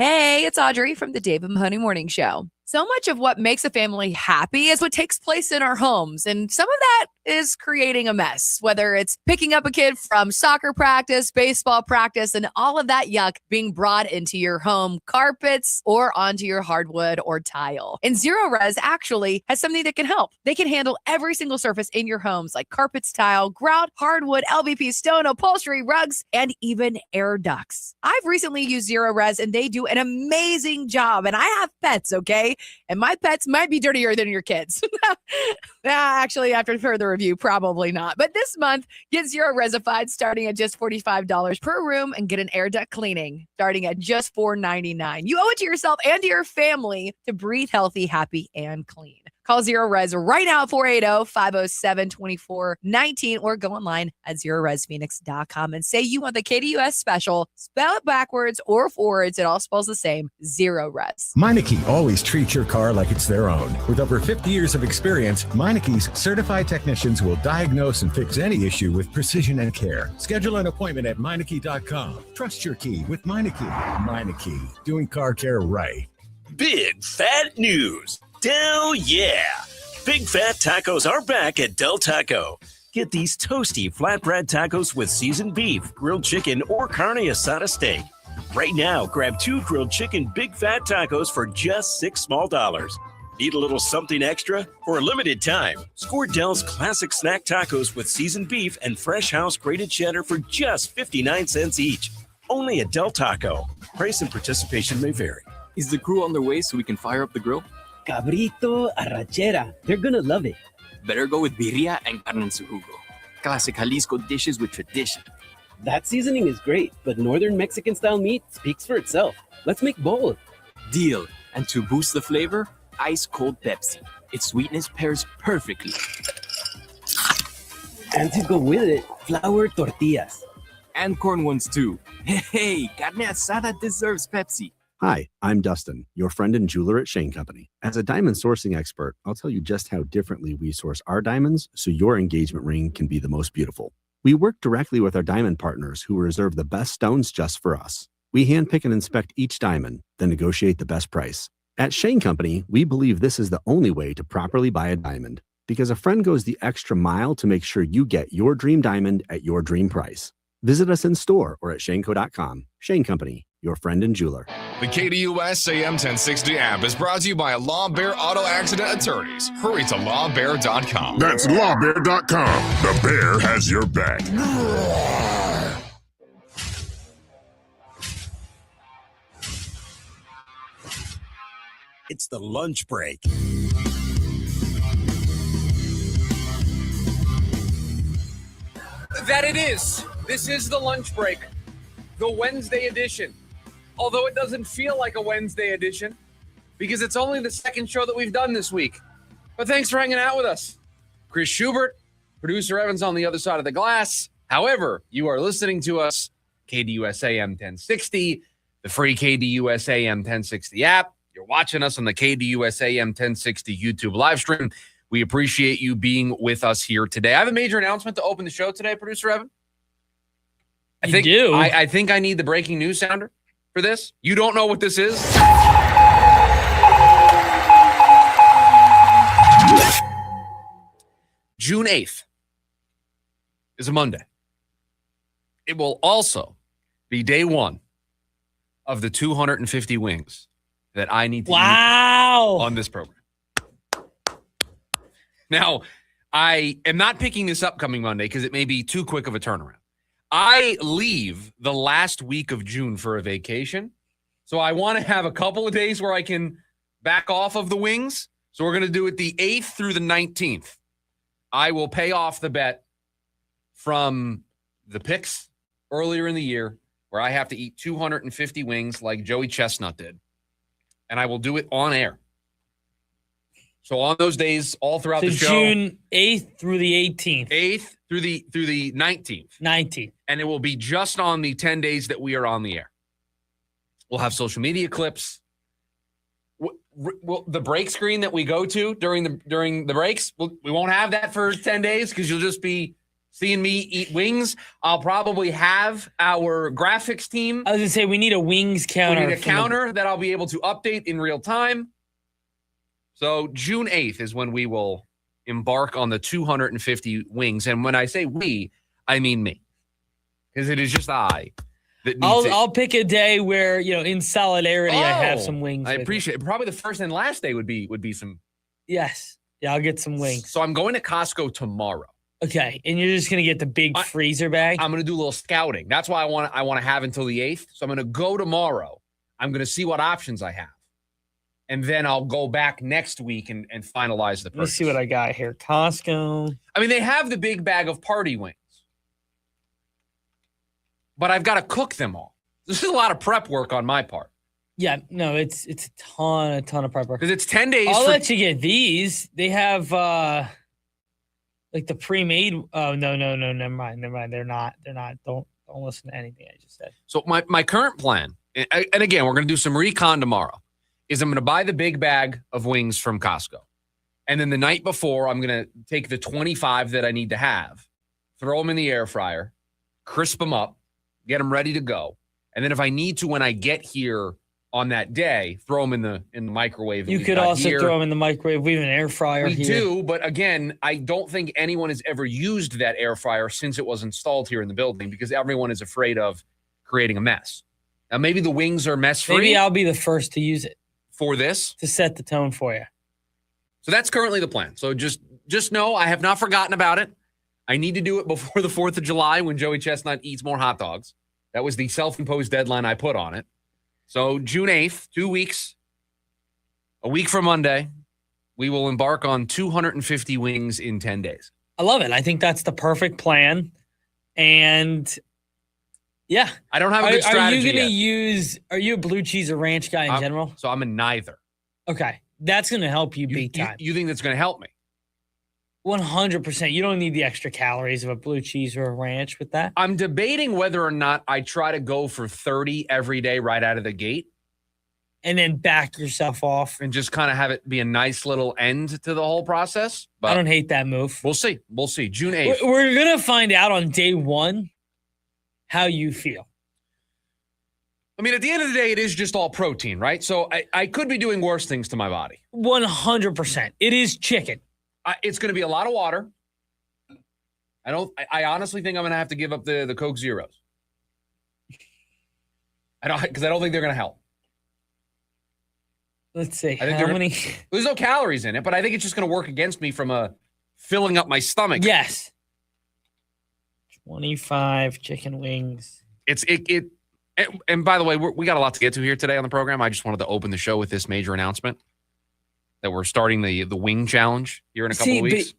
Hey, it's Audrey from the Dave and Mahoney Morning Show. So much of what makes a family happy is what takes place in our homes. And some of that is creating a mess, whether it's picking up a kid from soccer practice, baseball practice, and all of that yuck being brought into your home carpets or onto your hardwood or tile. And Zero Res actually has something that can help. They can handle every single surface in your homes like carpets, tile, grout, hardwood, LVP, stone, upholstery, rugs, and even air ducts. I've recently used Zero Res and they do an amazing job. And I have pets, okay? And my pets might be dirtier than your kids. Actually, after further review, probably not. But this month, get Zero Resified starting at just $45 per room and get an air duct cleaning starting at just $4.99. You owe it to yourself and to your family to breathe healthy, happy, and clean. Call Zero Res right now at 480-507-2419 or go online at ZeroResPhoenix.com and say you want the KDUS special. Spell it backwards or forwards. It all spells the same. Zero Res. Meineke always treats your car like it's their own. With over 50 years of experience, Meineke's certified technicians will diagnose and fix any issue with precision and care. Schedule an appointment at Meineke.com. Trust your key with Meineke. Meineke, doing car care right. Big fat news. Del yeah! Big Fat Tacos are back at Del Taco. Get these toasty flatbread tacos with seasoned beef, grilled chicken, or carne asada steak. Right now, grab 2 grilled chicken Big Fat Tacos for just $6 small. Need a little something extra? For a limited time, score Del's classic snack tacos with seasoned beef and fresh house grated cheddar for just 59 cents each. Only at Del Taco. Price and participation may vary. Is the crew on their way so we can fire up the grill? Cabrito, arrachera. They're gonna love it. Better go with birria and carne en su jugo. Classic Jalisco dishes with tradition. That seasoning is great, but Northern Mexican-style meat speaks for itself. Let's make both. Deal. And to boost the flavor, ice-cold Pepsi. Its sweetness pairs perfectly. And to go with it, flour tortillas. And corn ones too. Hey, carne asada deserves Pepsi. Hi, I'm Dustin, your friend and jeweler at Shane Company. As a diamond sourcing expert, I'll tell you just how differently we source our diamonds so your engagement ring can be the most beautiful. We work directly with our diamond partners who reserve the best stones just for us. We handpick and inspect each diamond, then negotiate the best price. At Shane Company, we believe this is the only way to properly buy a diamond because a friend goes the extra mile to make sure you get your dream diamond at your dream price. Visit us in store or at shaneco.com. Shane Company, your friend and jeweler. The KDUS AM 1060 app is brought to you by Law Bear Auto Accident Attorneys. Hurry to lawbear.com. That's lawbear.com. The bear has your back. It's the lunch break. That it is. This is the lunch break, the Wednesday edition. Although it doesn't feel like a Wednesday edition because it's only the second show that we've done this week. But thanks for hanging out with us. Chris Schubert, producer Evans on the other side of the glass. However, you are listening to us, KDUS AM 1060, the free KDUS AM 1060 app. You're watching us on the KDUS AM 1060 YouTube live stream. We appreciate you being with us here today. I have a major announcement to open the show today, producer Evan. I think I need the breaking news sounder for this. You don't know what this is? June 8th is a Monday. It will also be day one of the 250 wings that I need to eat on this program. Now, I am not picking this upcoming Monday because it may be too quick of a turnaround. I leave the last week of June for a vacation, so I want to have a couple of days where I can back off of the wings. So we're going to do it the 8th through the 19th. I will pay off the bet from the picks earlier in the year where I have to eat 250 wings like Joey Chestnut did, and I will do it on air. So on those days, all throughout the show. June 8th through the 18th. 8th through the 19th. 19th. And it will be just on the 10 days that we are on the air. We'll have social media clips. The break screen that we go to during the breaks, we won't have that for 10 days because you'll just be seeing me eat wings. I'll probably have our graphics team. I was going to say, we need a wings counter. We need a counter that I'll be able to update in real time. So June 8th is when we will embark on the 250 wings. And when I say we, I mean me. Because it is just I that needs it. I'll pick a day where, in solidarity, I have some wings. I appreciate it. Probably the first and last day would be some. Yes. Yeah, I'll get some wings. So I'm going to Costco tomorrow. Okay. And you're just going to get the big freezer bag? I'm going to do a little scouting. That's why I want to have until the 8th. So I'm going to go tomorrow. I'm going to see what options I have. And then I'll go back next week and finalize the purchase. Let's see what I got here. Costco. I mean, they have the big bag of party wings. But I've got to cook them all. This is a lot of prep work on my part. Yeah, no, it's a ton of prep work. Because it's 10 days. I'll let you get these. They have like the pre-made. Oh, no, never mind. They're not. Don't listen to anything I just said. So my current plan, and again, we're going to do some recon tomorrow, is I'm going to buy the big bag of wings from Costco. And then the night before, I'm going to take the 25 that I need to have, throw them in the air fryer, crisp them up, get them ready to go. And then if I need to, when I get here on that day, throw them in the microwave. You could also throw them in the microwave. We have an air fryer here. We do, but again, I don't think anyone has ever used that air fryer since it was installed here in the building because everyone is afraid of creating a mess. Now, maybe the wings are mess-free. Maybe I'll be the first to use it. For this? To set the tone for you. So that's currently the plan. So just know I have not forgotten about it. I need to do it before the 4th of July when Joey Chestnut eats more hot dogs. That was the self-imposed deadline I put on it. So June 8th, 2 weeks, a week from Monday, we will embark on 250 wings in 10 days. I love it. I think that's the perfect plan. And yeah. I don't have a good strategy Are you going to use, are you a blue cheese or ranch guy in general? So I'm a neither. Okay. That's going to help you big time. You think that's going to help me? 100%. You don't need the extra calories of a blue cheese or a ranch with that. I'm debating whether or not I try to go for 30 every day right out of the gate. And then back yourself off. And just kind of have it be a nice little end to the whole process. But I don't hate that move. We'll see. June 8th. We're going to find out on day one how you feel. I mean, at the end of the day, it is just all protein, right? So I could be doing worse things to my body. 100%. It is chicken. It's going to be a lot of water. I honestly think I'm going to have to give up the Coke Zeros. Because I don't think they're going to help. Let's see. How many? There's no calories in it, but I think it's just going to work against me from filling up my stomach. Yes. 25 chicken wings. And by the way, we got a lot to get to here today on the program. I just wanted to open the show with this major announcement that we're starting the wing challenge here in a couple of weeks.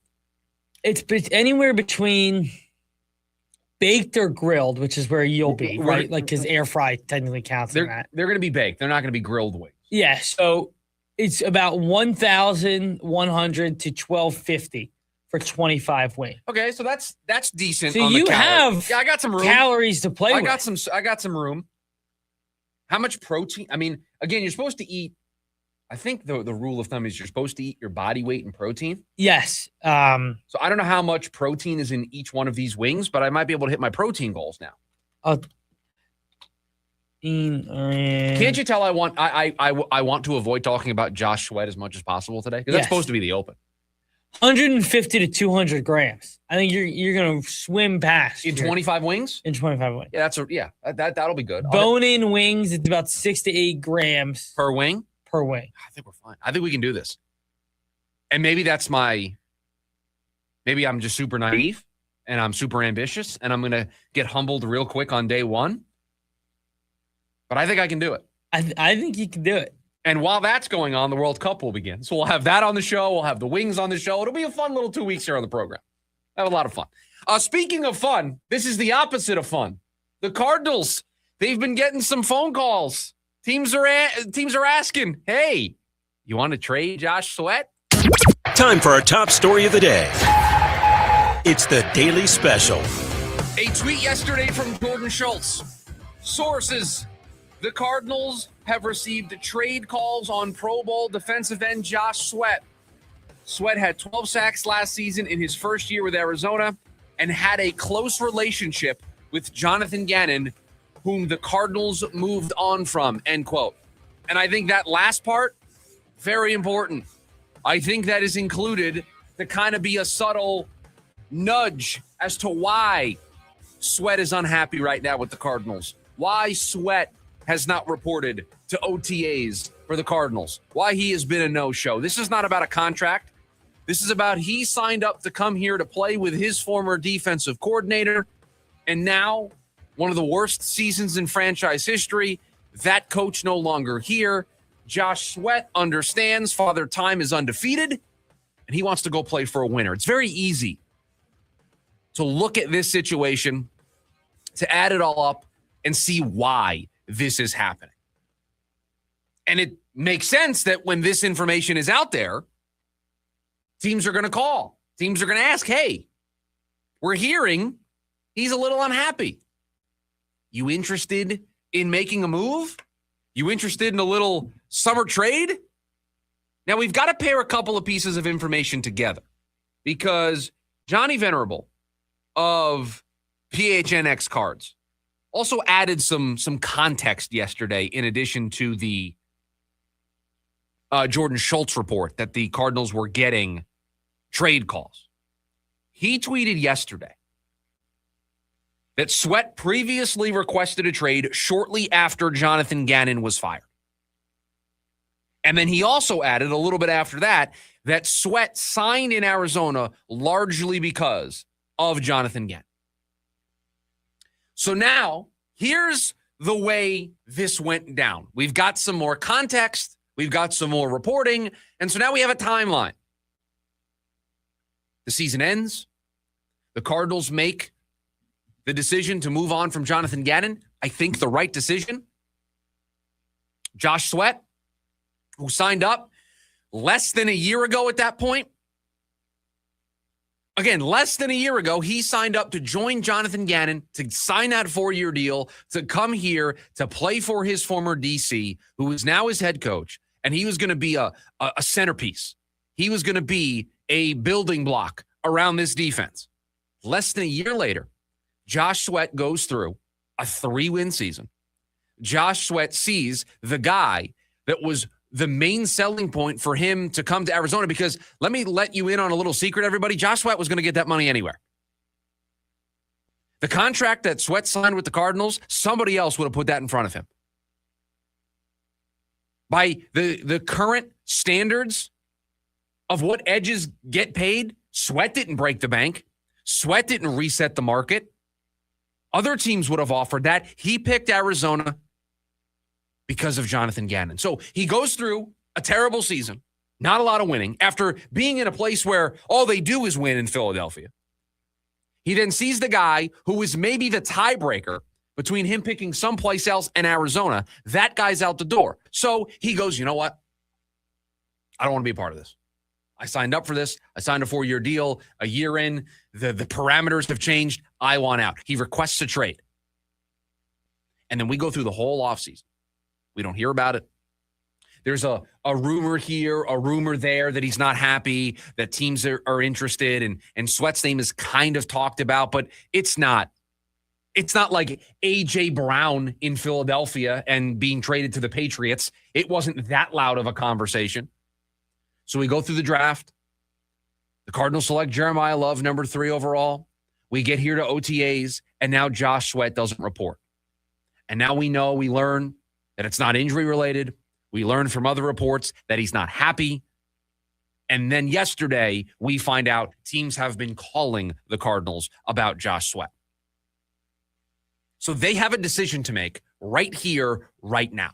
It's anywhere between baked or grilled, which is where you'll be, right? Like, because air fry technically counts in that. They're going to be baked. They're not going to be grilled wings. Yeah, so it's about 1,100 to 1,250 for 25 wings. Okay, so that's decent. So you have I got some room. Calories to play with. I got some room. How much protein? I mean, again, you're supposed to eat. I think the rule of thumb is you're supposed to eat your body weight in protein. Yes. So I don't know how much protein is in each one of these wings, but I might be able to hit my protein goals now. Can't you tell I want to avoid talking about Josh Sweat as much as possible today? Because that's supposed to be the open. 150 to 200 grams. I think you're going to swim past. In 25 wings? In 25 wings. Yeah, that'll be good. Bone-in wings, it's about 6 to 8 grams. Per wing? Per wing. I think we're fine. I think we can do this. And maybe maybe I'm just super naive and I'm super ambitious and I'm going to get humbled real quick on day one. But I think I can do it. I think you can do it. And while that's going on, the World Cup will begin. So we'll have that on the show. We'll have the wings on the show. It'll be a fun little 2 weeks here on the program. Have a lot of fun. Speaking of fun, this is the opposite of fun. The Cardinals, they've been getting some phone calls. Teams are asking, hey, you want to trade Josh Sweat? Time for our top story of the day. It's the Daily Special. A tweet yesterday from Jordan Schultz. Sources, the Cardinals have received trade calls on Pro Bowl defensive end Josh Sweat. Sweat had 12 sacks last season in his first year with Arizona and had a close relationship with Jonathan Gannon, whom the Cardinals moved on from, end quote. And I think that last part, very important. I think that is included to kind of be a subtle nudge as to why Sweat is unhappy right now with the Cardinals. Why Sweat has not reported to OTAs for the Cardinals. Why he has been a no-show. This is not about a contract. This is about he signed up to come here to play with his former defensive coordinator. And now, one of the worst seasons in franchise history, that coach no longer here. Josh Sweat understands Father Time is undefeated, and he wants to go play for a winner. It's very easy to look at this situation, to add it all up, and see why this is happening. And it makes sense that when this information is out there, teams are going to call. Teams are going to ask, hey, we're hearing he's a little unhappy. You interested in making a move? You interested in a little summer trade? Now, we've got to pair a couple of pieces of information together because Johnny Venerable of PHNX Cards also added some context yesterday in addition to the Jordan Schultz report that the Cardinals were getting trade calls. He tweeted yesterday that Sweat previously requested a trade shortly after Jonathan Gannon was fired. And then he also added a little bit after that Sweat signed in Arizona largely because of Jonathan Gannon. So now, here's the way this went down. We've got some more context. We've got some more reporting. And so now we have a timeline. The season ends. The Cardinals make the decision to move on from Jonathan Gannon. I think the right decision. Josh Sweat, who signed up less than a year ago at that point. Again, less than a year ago, he signed up to join Jonathan Gannon, to sign that 4-year deal, to come here to play for his former DC, who is now his head coach, and he was going to be a centerpiece. He was going to be a building block around this defense. Less than a year later, Josh Sweat goes through a 3-win season. Josh Sweat sees the guy that was the main selling point for him to come to Arizona, because let me let you in on a little secret, everybody. Josh Sweat was going to get that money anywhere. The contract that Sweat signed with the Cardinals, somebody else would have put that in front of him. By the current standards of what edges get paid, Sweat didn't break the bank. Sweat didn't reset the market. Other teams would have offered that. He picked Arizona because of Jonathan Gannon. So he goes through a terrible season, not a lot of winning, after being in a place where all they do is win in Philadelphia. He then sees the guy who is maybe the tiebreaker between him picking someplace else and Arizona. That guy's out the door. So he goes, you know what? I don't want to be a part of this. I signed up for this. I signed a 4-year deal. A year in, the parameters have changed. I want out. He requests a trade. And then we go through the whole offseason. We don't hear about it. There's a rumor here, a rumor there that he's not happy, that teams are interested, and Sweat's name is kind of talked about, but it's not like A.J. Brown in Philadelphia and being traded to the Patriots. It wasn't that loud of a conversation. So we go through the draft. The Cardinals select Jeremiah Love, number 3 overall. We get here to OTAs, and now Josh Sweat doesn't report. And now we learn that it's not injury related. We learned from other reports that he's not happy. And then yesterday, we find out teams have been calling the Cardinals about Josh Sweat. So they have a decision to make right here, right now.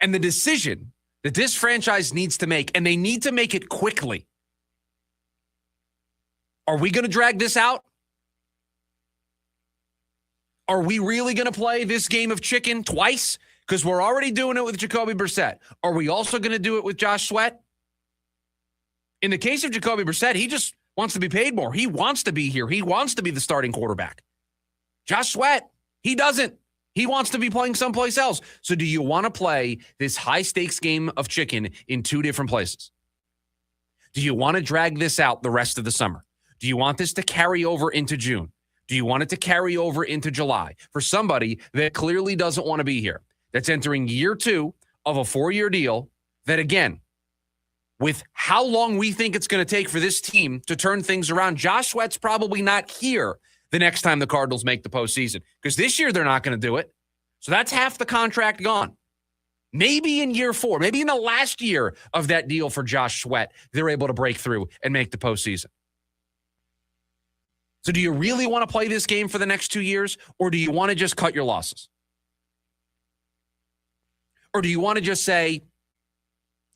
And the decision that this franchise needs to make, and they need to make it quickly. Are we going to drag this out? Are we really going to play this game of chicken twice? Because we're already doing it with Jacoby Brissett. Are we also going to do it with Josh Sweat? In the case of Jacoby Brissett, he just wants to be paid more. He wants to be here. He wants to be the starting quarterback. Josh Sweat, he doesn't. He wants to be playing someplace else. So do you want to play this high-stakes game of chicken in 2 different places? Do you want to drag this out the rest of the summer? Do you want this to carry over into June? Do you want it to carry over into July for somebody that clearly doesn't want to be here, that's entering year 2 of a 4-year deal that, again, with how long we think it's going to take for this team to turn things around, Josh Sweat's probably not here the next time the Cardinals make the postseason because this year they're not going to do it. So that's half the contract gone. Maybe in year 4, maybe in the last year of that deal for Josh Sweat, they're able to break through and make the postseason. So do you really want to play this game for the next 2 years, or do you want to just cut your losses? Or do you want to just say,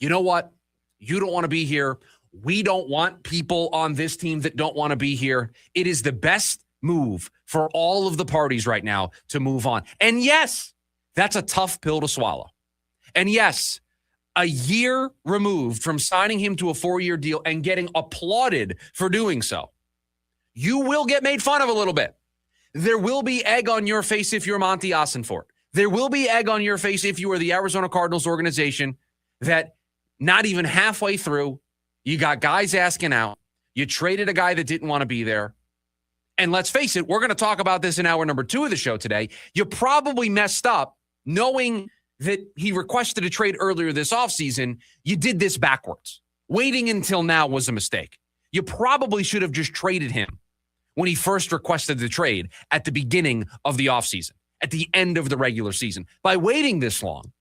you know what? You don't want to be here. We don't want people on this team that don't want to be here. It is the best move for all of the parties right now to move on. And yes, that's a tough pill to swallow. And yes, a year removed from signing him to a 4-year deal and getting applauded for doing so, you will get made fun of a little bit. There will be egg on your face if you're Monty Ossenfort. There will be egg on your face if you are the Arizona Cardinals organization that not even halfway through, you got guys asking out. You traded a guy that didn't want to be there. And let's face it, we're going to talk about this in hour number 2 of the show today. You probably messed up knowing that he requested a trade earlier this offseason. You did this backwards. Waiting until now was a mistake. You probably should have just traded him when he first requested the trade at the beginning of the offseason, at the end of the regular season. By waiting this long,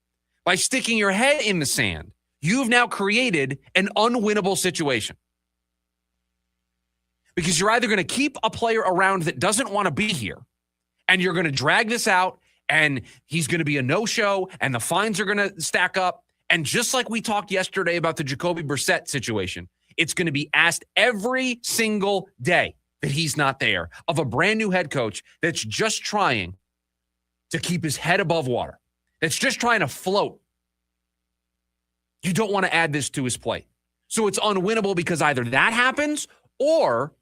by sticking your head in the sand, you've now created an unwinnable situation. Because you're either going to keep a player around that doesn't want to be here, and you're going to drag this out, and he's going to be a no-show, and the fines are going to stack up. And just like we talked yesterday about the Jacoby Brissett situation, it's going to be asked every single day that he's not there of a brand new head coach that's just trying to keep his head above water, that's just trying to float. You don't want to add this to his plate. So it's unwinnable because either that happens or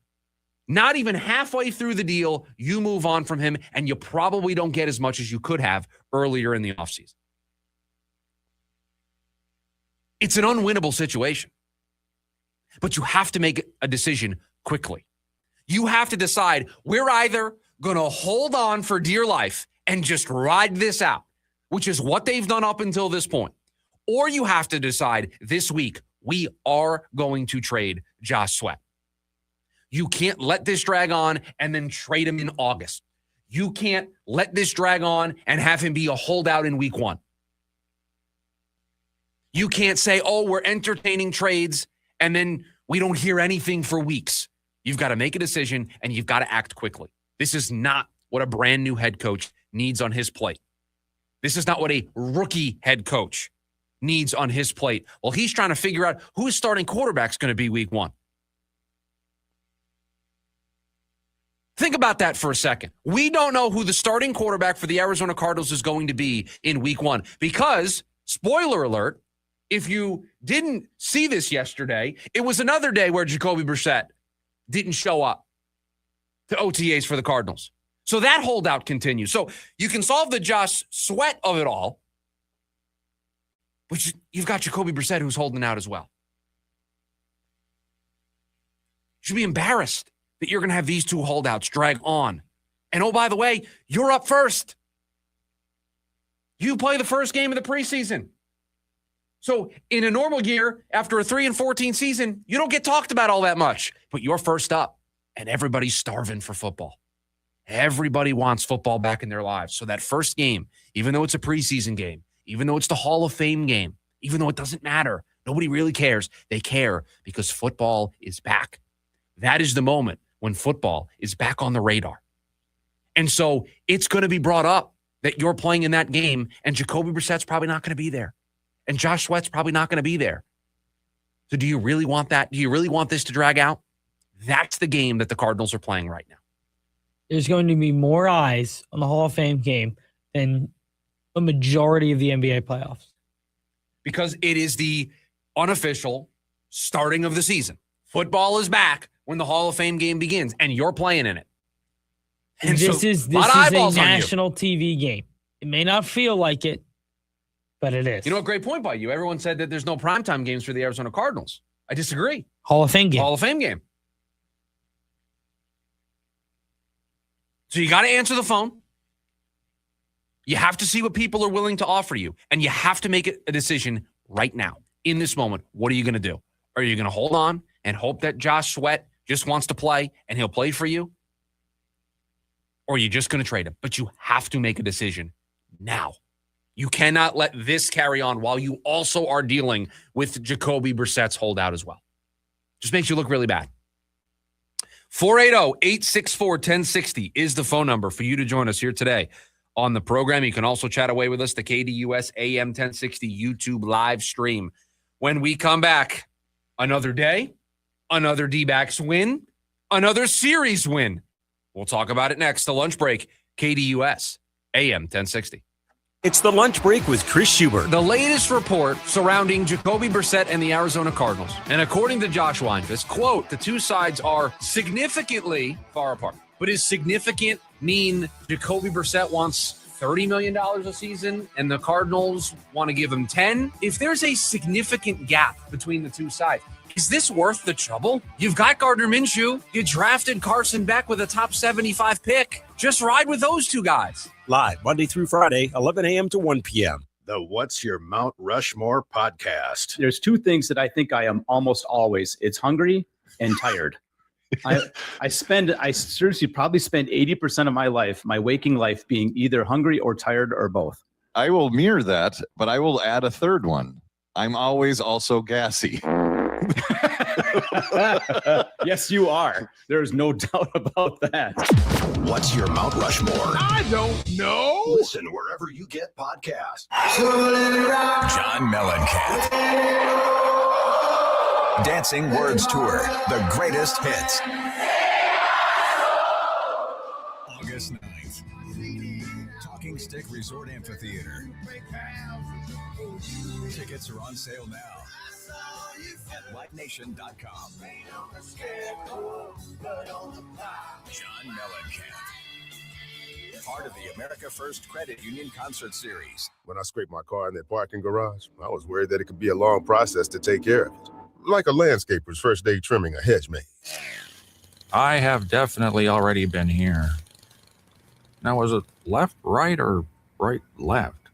not even halfway through the deal, you move on from him and you probably don't get as much as you could have earlier in the offseason. It's an unwinnable situation. But you have to make a decision quickly. You have to decide we're either going to hold on for dear life and just ride this out, which is what they've done up until this point. Or you have to decide this week, we are going to trade Josh Sweat. You can't let this drag on and then trade him in August. You can't let this drag on and have him be a holdout in week 1. You can't say, oh, we're entertaining trades, and then we don't hear anything for weeks. You've got to make a decision, and you've got to act quickly. This is not what a brand new head coach needs on his plate. This is not what a rookie head coach needs on his plate. Well, he's trying to figure out who his starting quarterback's going to be week 1. Think about that for a second. We don't know who the starting quarterback for the Arizona Cardinals is going to be in week 1 because, spoiler alert, if you didn't see this yesterday, it was another day where Jacoby Brissett didn't show up to OTAs for the Cardinals. So that holdout continues. So you can solve the Josh Sweat of it all, but you've got Jacoby Brissett who's holding out as well. You should be embarrassed that you're going to have these two holdouts drag on. And oh, by the way, you're up first. You play the first game of the preseason. So in a normal year, after a 3-14 season, you don't get talked about all that much, but you're first up and everybody's starving for football. Everybody wants football back in their lives. So that first game, even though it's a preseason game, even though it's the Hall of Fame game, even though it doesn't matter, nobody really cares. They care because football is back. That is the moment when football is back on the radar. And so it's going to be brought up that you're playing in that game and Jacoby Brissett's probably not going to be there. And Josh Sweat's probably not going to be there. So do you really want that? Do you really want this to drag out? That's the game that the Cardinals are playing right now. There's going to be more eyes on the Hall of Fame game than a majority of the NBA playoffs. Because it is the unofficial starting of the season. Football is back when the Hall of Fame game begins, and you're playing in it. And this is a national TV game. It may not feel like it, but it is. You know, a great point by you. Everyone said that there's no primetime games for the Arizona Cardinals. I disagree. Hall of Fame game. Hall of Fame game. So you got to answer the phone. You have to see what people are willing to offer you, and you have to make a decision right now, in this moment. What are you going to do? Are you going to hold on and hope that Josh Sweat just wants to play and he'll play for you? Or are you just going to trade him? But you have to make a decision now. You cannot let this carry on while you also are dealing with Jacoby Brissett's holdout as well. Just makes you look really bad. 480-864-1060 is the phone number for you to join us here today on the program. You can also chat away with us, the KDUS AM 1060 YouTube live stream. When we come back, another day, another D-backs win, another series win. We'll talk about it next. The lunch break, KDUS AM 1060. It's the lunch break with Chris Schubert. The latest report surrounding Jacoby Brissett and the Arizona Cardinals. And according to Josh Weinfuss, quote, the two sides are significantly far apart. But does significant mean Jacoby Brissett wants $30 million a season and the Cardinals want to give him 10? If there's a significant gap between the two sides, is this worth the trouble? You've got Gardner Minshew. You drafted Carson Beck with a top 75 pick. Just ride with those two guys. Live Monday through Friday, 11 a.m. to 1 p.m. The What's Your Mount Rushmore podcast. There's two things that I think I am almost always. It's hungry and tired. I seriously probably spend 80% of my life, my waking life, being either hungry or tired or both. I will mirror that, but I will add a third one. I'm always also gassy. Yes, you are. There's no doubt about that. What's Your Mount Rushmore? I don't know. Listen wherever you get podcasts. John Mellencamp. Dancing Words Tour. The greatest hits. August 9th. Talking Stick Resort Amphitheater. Tickets are on sale now at livenation.com. John Mellencamp. Part of the America First Credit Union Concert Series. When I scraped my car in that parking garage, I was worried that it could be a long process to take care of it. Like a landscaper's first day trimming a hedge maze. I have definitely already been here. Now, was it left, right, or right, left?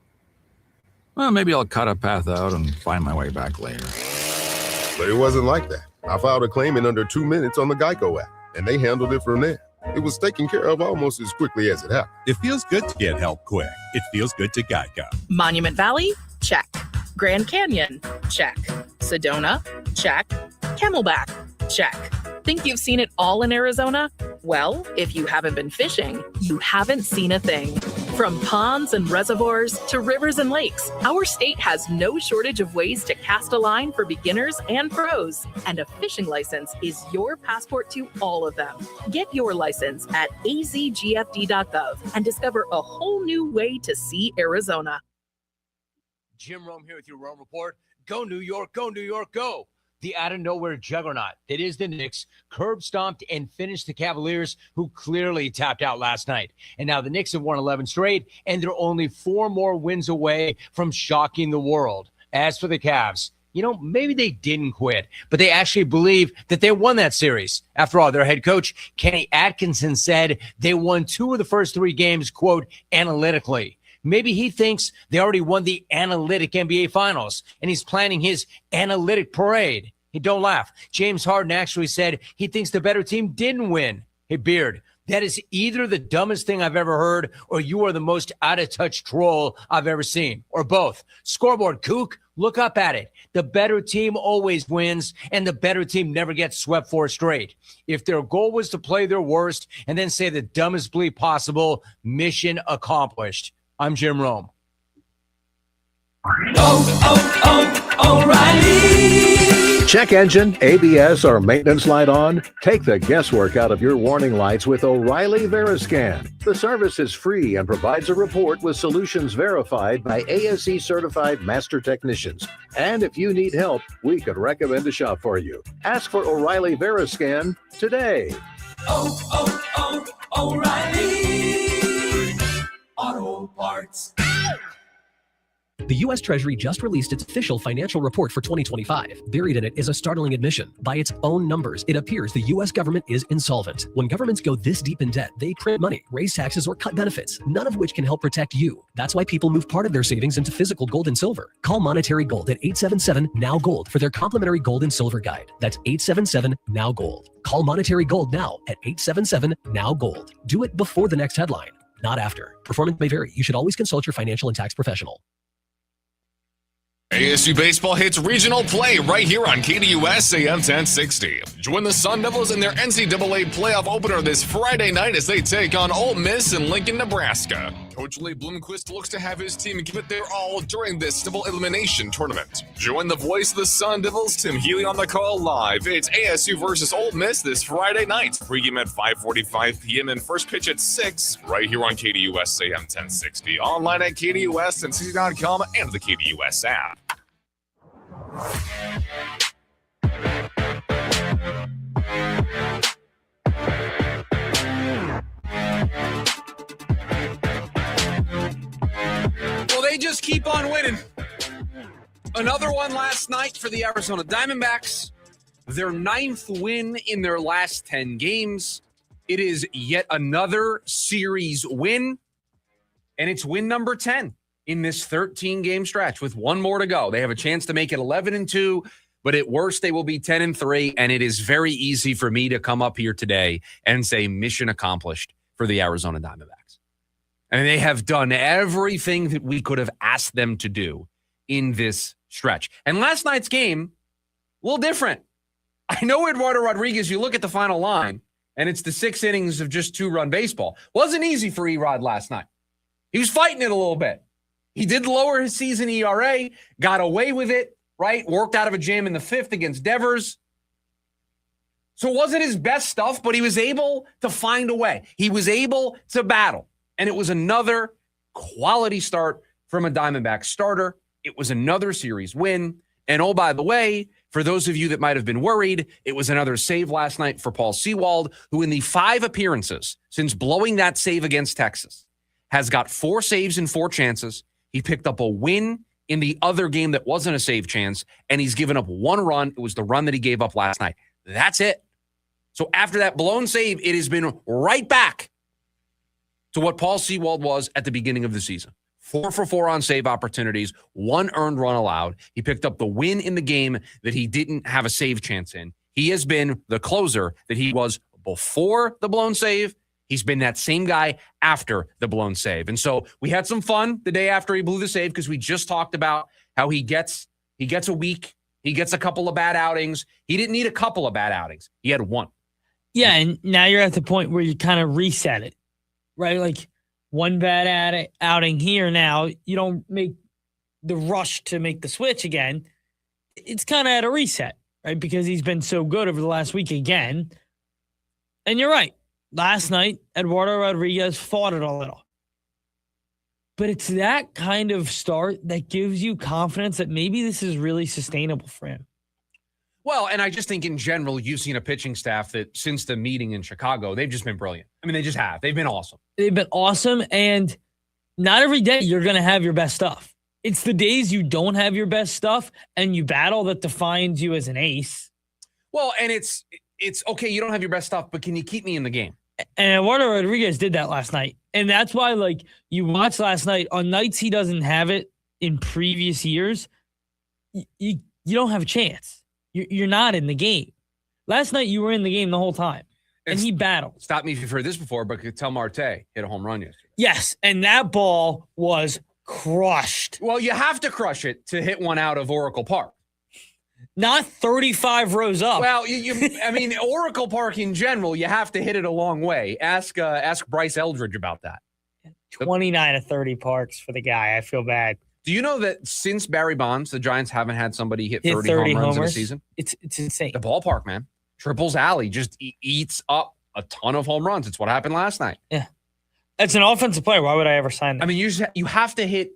Well, maybe I'll cut a path out and find my way back later. But it wasn't like that. I filed a claim in under 2 minutes on the Geico app, and they handled it from there. It was taken care of almost as quickly as it happened. It feels good to get help quick. It feels good to Geico. Monument Valley? Check. Grand Canyon? Check. Sedona? Check. Camelback? Check. Think you've seen it all in Arizona? Well, if you haven't been fishing, you haven't seen a thing. From ponds and reservoirs to rivers and lakes, our state has no shortage of ways to cast a line for beginners and pros. And a fishing license is your passport to all of them. Get your license at azgfd.gov and discover a whole new way to see Arizona. Jim Rome here with your Rome Report. Go New York, go New York, go. The out-of-nowhere juggernaut that is the Knicks curb stomped and finished the Cavaliers, who clearly tapped out last night. And now the Knicks have won 11 straight, and they're only 4 more wins away from shocking the world. As for the Cavs, you know, maybe they didn't quit, but they actually believe that they won that series. After all, their head coach, Kenny Atkinson, said they won 2 of the first 3 games, quote, analytically. Maybe he thinks they already won the analytic NBA Finals, and he's planning his analytic parade. Hey, don't laugh. James Harden actually said he thinks the better team didn't win. Hey, Beard, that is either the dumbest thing I've ever heard, or you are the most out-of-touch troll I've ever seen, or both. Scoreboard, kook, look up at it. The better team always wins, and the better team never gets swept 4 straight. If their goal was to play their worst and then say the dumbest bleep possible, mission accomplished. I'm Jim Rome. O'Reilly. Check engine, ABS, or maintenance light on? Take the guesswork out of your warning lights with O'Reilly Veriscan. The service is free and provides a report with solutions verified by ASE certified master technicians. And if you need help, we could recommend a shop for you. Ask for O'Reilly Veriscan today. O'Reilly Auto Parts. The U.S. Treasury just released its official financial report for 2025. Buried in it is a startling admission. By its own numbers, it appears the U.S. government is insolvent. When governments go this deep in debt, they print money, raise taxes, or cut benefits, none of which can help protect you. That's why people move part of their savings into physical gold and silver. Call Monetary Gold at 877-NOW-GOLD for their complimentary gold and silver guide. That's 877-NOW-GOLD. Call Monetary Gold now at 877-NOW-GOLD. Do it before the next headline, not after. Performance may vary. You should always consult your financial and tax professional. ASU Baseball hits regional play right here on KDUS AM 1060. Join the Sun Devils in their NCAA playoff opener this Friday night as they take on Ole Miss in Lincoln, Nebraska. Coach Lee Bloomquist looks to have his team give it their all during this double elimination tournament. Join the voice of the Sun Devils, Tim Healy, on the call live. It's ASU versus Ole Miss this Friday night. Pregame at 5:45 p.m. and first pitch at 6 right here on KDUS AM 1060. Online at KDUS1060.com and the KDUS app. Well, they just keep on winning. Another one last night for the Arizona Diamondbacks. Their 9th win in their last 10 games. It is yet another series win, and it's win number 10 in this 13-game stretch with one more to go. They have a chance to make it 11-2, but at worst they will be 10-3, and it is very easy for me to come up here today and say mission accomplished for the Arizona Diamondbacks. And they have done everything that we could have asked them to do in this stretch. And last night's game, a little different. I know Eduardo Rodriguez, you look at the final line, and it's the 6 innings of just 2-run baseball. Wasn't easy for Erod last night. He was fighting it a little bit. He did lower his season ERA, got away with it, right? Worked out of a jam in the 5th against Devers. So it wasn't his best stuff, but he was able to find a way. He was able to battle. And it was another quality start from a Diamondback starter. It was another series win. And oh, by the way, for those of you that might have been worried, it was another save last night for Paul Sewald, who in the 5 appearances since blowing that save against Texas has got 4 saves and 4 chances. He picked up a win in the other game that wasn't a save chance, and he's given up 1 run. It was the run that he gave up last night. That's it. So after that blown save, it has been right back to what Paul Sewald was at the beginning of the season. 4 for 4 on save opportunities, 1 earned run allowed. He picked up the win in the game that he didn't have a save chance in. He has been the closer that he was before the blown save. He's been that same guy after the blown save. And so we had some fun the day after he blew the save because we just talked about how he gets a week. He gets a couple of bad outings. He didn't need a couple of bad outings. He had 1. Yeah, and now you're at the point where you kind of reset it, right? Like 1 bad outing here now. You don't make the rush to make the switch again. It's kind of at a reset, right? Because he's been so good over the last week again. And you're right. Last night, Eduardo Rodriguez fought it a little. But it's that kind of start that gives you confidence that maybe this is really sustainable for him. Well, and I just think in general, you've seen a pitching staff that since the meeting in Chicago, they've just been brilliant. I mean, they just have. They've been awesome. They've been awesome, and not every day you're going to have your best stuff. It's the days you don't have your best stuff and you battle that defines you as an ace. Well, and it's okay, you don't have your best stuff, but can you keep me in the game? And Eduardo Rodriguez did that last night. And that's why, like, you watch last night, on nights he doesn't have it in previous years, you don't have a chance. You're not in the game. Last night you were in the game the whole time. And he battled. Stop me if you've heard this before, but Ketel Marte hit a home run yesterday. Yes, and that ball was crushed. Well, you have to crush it to hit one out of Oracle Park. Not 35 rows up. Well, I mean, Oracle Park in general, you have to hit it a long way. Ask Bryce Eldridge about that. 29 of 30 parks for the guy. I feel bad. Do you know that since Barry Bonds, the Giants haven't had somebody hit 30 home runs in a season? It's insane. The ballpark, man. Triples Alley just eats up a ton of home runs. It's what happened last night. Yeah. It's an offensive player. Why would I ever sign that? I mean, you have to hit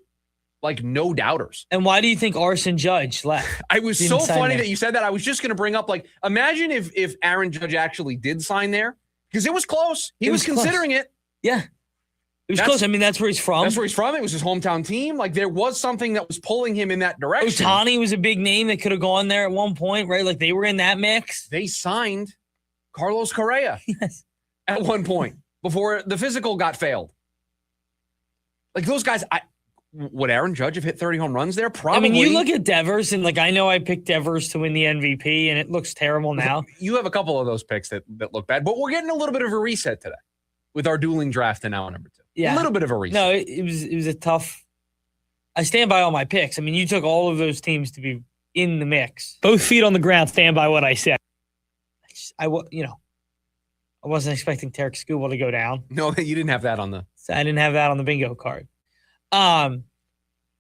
like no doubters. And why do you think Arson Judge left? I was so funny that you said that. I was just going to bring up, like, imagine if Aaron Judge actually did sign there, because it was close. He was considering it. Yeah. It was close. I mean, that's where he's from. That's where he's from. It was his hometown team. Like, there was something that was pulling him in that direction. Ohtani was a big name that could have gone there at one point, right? Like, they were in that mix. They signed Carlos Correa at one point before the physical got failed. Like, those guys, would Aaron Judge have hit 30 home runs there? Probably. I mean, you look at Devers, and, like, I know I picked Devers to win the MVP, and it looks terrible now. You have a couple of those picks that look bad, but we're getting a little bit of a reset today with our dueling draft and now number 2. Yeah. A little bit of a reset. No, it was a tough. I stand by all my picks. I mean, you took all of those teams to be in the mix. Both feet on the ground, stand by what I said. I wasn't expecting Tarek Skubal to go down. No, you didn't have that on the. So I didn't have that on the bingo card. But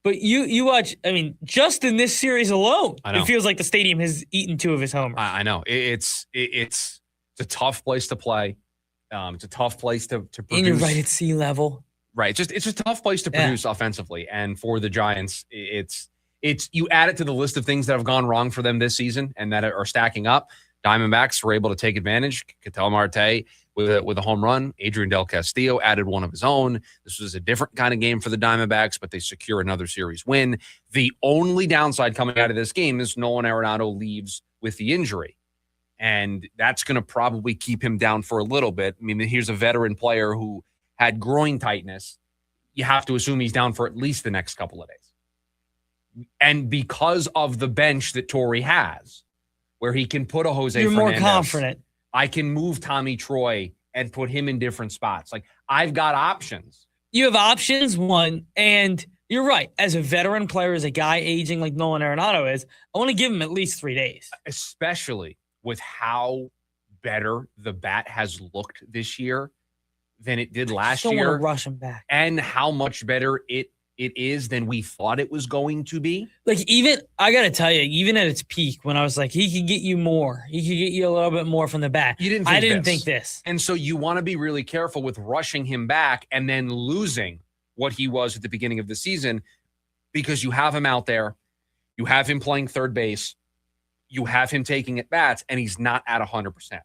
you watch. I mean, just in this series alone, it feels like the stadium has eaten 2 of his homers. I know it's a tough place to play. It's a tough place to produce. And you're right at sea level. Right. It's a tough place to produce offensively. And for the Giants, it's you add it to the list of things that have gone wrong for them this season and that are stacking up. Diamondbacks were able to take advantage. Ketel Marte with a home run. Adrian Del Castillo added one of his own. This was a different kind of game for the Diamondbacks, but they secure another series win. The only downside coming out of this game is Nolan Arenado leaves with the injury. And that's going to probably keep him down for a little bit. I mean, here's a veteran player who had groin tightness. You have to assume he's down for at least the next couple of days. And because of the bench that Torrey has, where he can put a Jose You're Fernandez, more confident. I can move Tommy Troy and put him in different spots. Like, I've got options. You have options, one, and you're right. As a veteran player, as a guy aging like Nolan Arenado is, I want to give him at least 3 days. Especially with how better the bat has looked this year than it did last don't year. want to rush him back. And how much better it is than we thought it was going to be. Like, even, I got to tell you, even at its peak, when I was like, he could get you more. He could get you a little bit more from the bat. I didn't think this. And so you want to be really careful with rushing him back and then losing what he was at the beginning of the season, because you have him out there. You have him playing third base. You have him taking at bats, and he's not at 100%.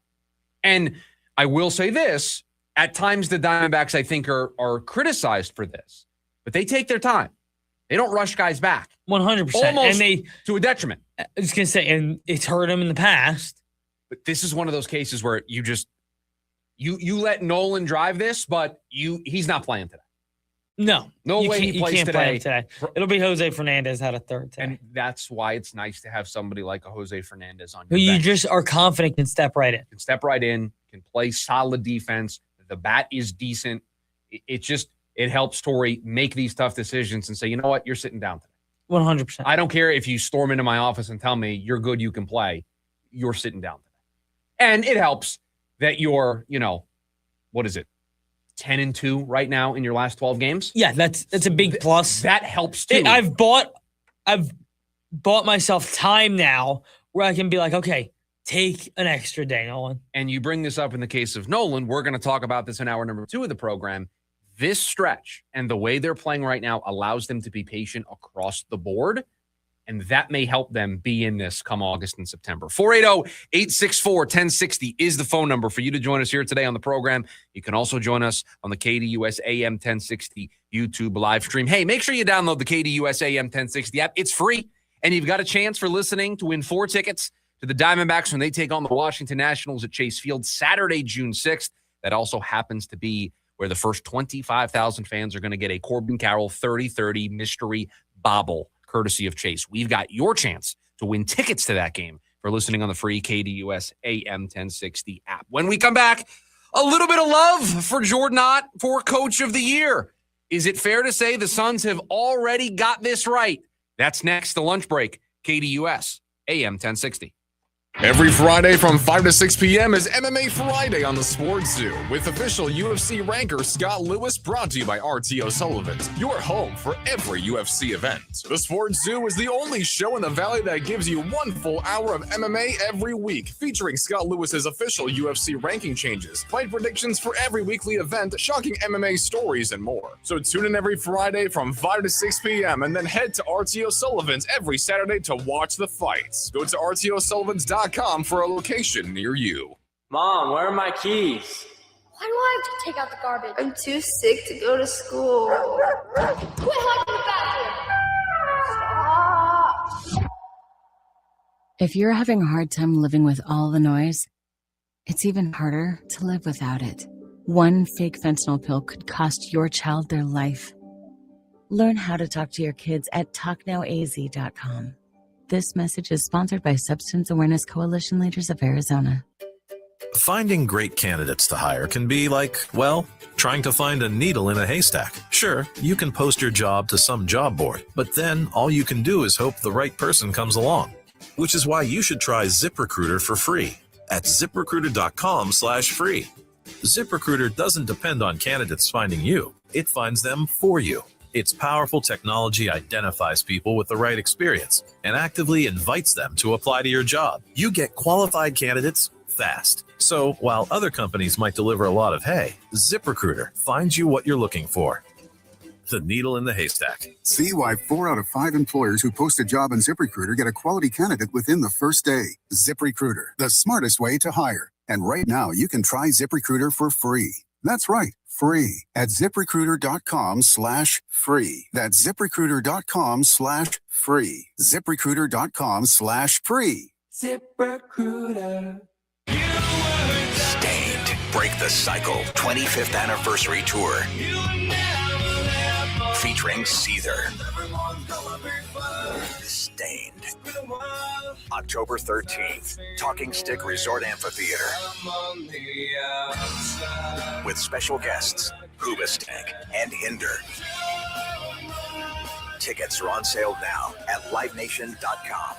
And I will say this, at times the Diamondbacks, I think, are criticized for this, but they take their time. They don't rush guys back. 100%. Almost and to a detriment. I was going to say, and it's hurt him in the past. But this is one of those cases where you just, you let Nolan drive this, but he's not playing today. No way he plays today. It'll be Jose Fernandez out of third today. And that's why it's nice to have somebody like a Jose Fernandez on who your you bench. just are confident can step right in. Can step right in, can play solid defense. The bat is decent. It helps Torrey make these tough decisions and say, you know what, you're sitting down today. 100%. I don't care if you storm into my office and tell me you're good, you can play. You're sitting down today. And it helps that you're, what is it? 10-2 right now in your last 12 games. Yeah, that's a big plus. That helps too. I've bought myself time now where I can be like, okay, take an extra day, Nolan. And you bring this up in the case of Nolan. We're going to talk about this in hour number 2 of the program. This stretch and the way they're playing right now allows them to be patient across the board. And that may help them be in this come August and September. 480-864-1060 is the phone number for you to join us here today on the program. You can also join us on the KDUS AM 1060 YouTube live stream. Hey, make sure you download the KDUS AM 1060 app. It's free, and you've got a chance for listening to win 4 tickets to the Diamondbacks when they take on the Washington Nationals at Chase Field Saturday, June 6th. That also happens to be where the first 25,000 fans are going to get a Corbin Carroll 30-30 mystery bobble, courtesy of Chase. We've got your chance to win tickets to that game for listening on the free KDUS AM 1060 app. When we come back, a little bit of love for Jordan Ott for Coach of the Year. Is it fair to say the Suns have already got this right? That's next, the lunch break, KDUS AM 1060. Every Friday from 5 to 6 p.m. is MMA Friday on the Sports Zoo with official UFC ranker Scott Lewis, brought to you by RTO Sullivan's, your home for every UFC event. The Sports Zoo is the only show in the Valley that gives you 1 full hour of MMA every week, featuring Scott Lewis's official UFC ranking changes, fight predictions for every weekly event, shocking MMA stories, and more. So tune in every Friday from 5 to 6 p.m. and then head to RTO Sullivan's every Saturday to watch the fights. Go to RTOSullivans.com for a location near you. Mom, where are my keys? Why do I have to take out the garbage? I'm too sick to go to school. Quit hogging the bathroom! Stop! If you're having a hard time living with all the noise, it's even harder to live without it. One fake fentanyl pill could cost your child their life. Learn how to talk to your kids at talknowaz.com. This message is sponsored by Substance Awareness Coalition Leaders of Arizona. Finding great candidates to hire can be like, well, trying to find a needle in a haystack. Sure, you can post your job to some job board, but then all you can do is hope the right person comes along. Which is why you should try ZipRecruiter for free at ziprecruiter.com/free. ZipRecruiter doesn't depend on candidates finding you. It finds them for you. Its powerful technology identifies people with the right experience and actively invites them to apply to your job. You get qualified candidates fast. So while other companies might deliver a lot of hay, ZipRecruiter finds you what you're looking for. The needle in the haystack. See why 4 out of 5 employers who post a job on ZipRecruiter get a quality candidate within the first day. ZipRecruiter, the smartest way to hire. And right now, you can try ZipRecruiter for free. That's right, free at ZipRecruiter.com/free. That's ZipRecruiter.com/free. ZipRecruiter.com/free. ZipRecruiter. Stained. Break the Cycle 25th Anniversary Tour. Featuring Seether. Stained. October 13th. Talking Stick Resort Amphitheater. With special guests, Hoobastank and Hinder. Tickets are on sale now at livenation.com.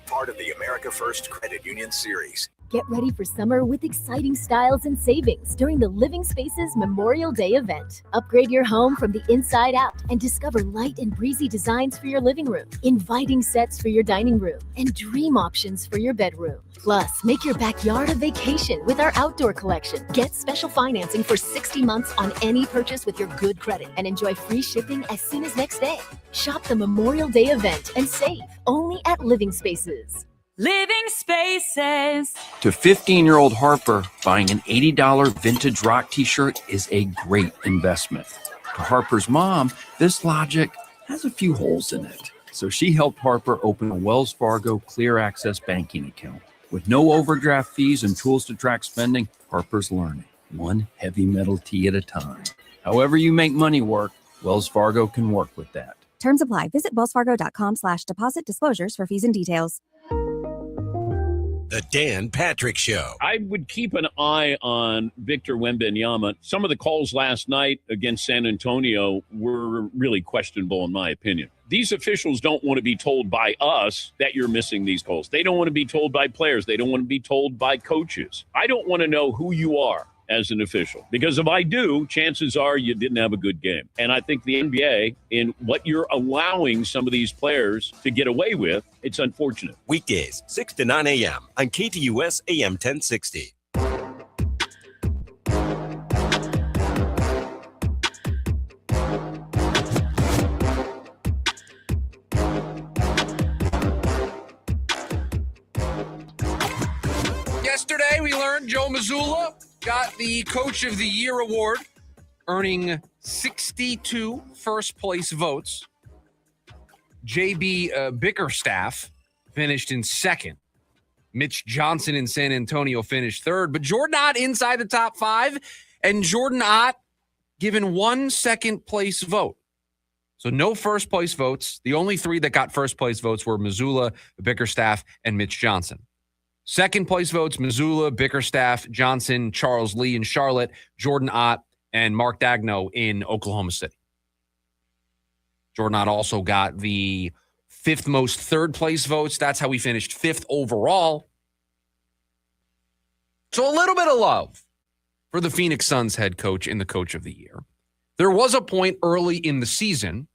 Part of the America First Credit Union series. Get ready for summer with exciting styles and savings during the Living Spaces Memorial Day event. Upgrade your home from the inside out and discover light and breezy designs for your living room, inviting sets for your dining room, and dream options for your bedroom. Plus, make your backyard a vacation with our outdoor collection. Get special financing for 60 months on any purchase with your good credit and enjoy free shipping as soon as next day. Shop the Memorial Day event and save only at Living Spaces. Living Spaces. To 15-year-old Harper, buying an $80 vintage rock t-shirt is a great investment. To Harper's mom, this logic has a few holes in it. So she helped Harper open a Wells Fargo Clear Access banking account. With no overdraft fees and tools to track spending, Harper's learning, one heavy metal tee at a time. However you make money work, Wells Fargo can work with that. Terms apply. Visit wellsfargo.com/deposit disclosures for fees and details. The Dan Patrick Show. I would keep an eye on Victor Wembanyama. Some of the calls last night against San Antonio were really questionable, in my opinion. These officials don't want to be told by us that you're missing these calls. They don't want to be told by players. They don't want to be told by coaches. I don't want to know who you are as an official, because if I do, chances are you didn't have a good game. And I think the NBA, in what you're allowing some of these players to get away with, it's unfortunate. Weekdays, 6 to 9 a.m. on KTUS AM 1060. Yesterday, we learned Joe Mazzulla got the Coach of the Year award, earning 62 first-place votes. J.B. Bickerstaff finished in second. Mitch Johnson in San Antonio finished third. But Jordan Ott inside the top 5, and Jordan Ott given 1 second-place vote. So no first-place votes. The only 3 that got first-place votes were Mazzulla, Bickerstaff, and Mitch Johnson. Second place votes, Mazzulla, Bickerstaff, Johnson, Charles Lee in Charlotte, Jordan Ott, and Mark Dagno in Oklahoma City. Jordan Ott also got the 5th most third place votes. That's how he finished 5th overall. So a little bit of love for the Phoenix Suns head coach in the Coach of the Year. There was a point early in the season,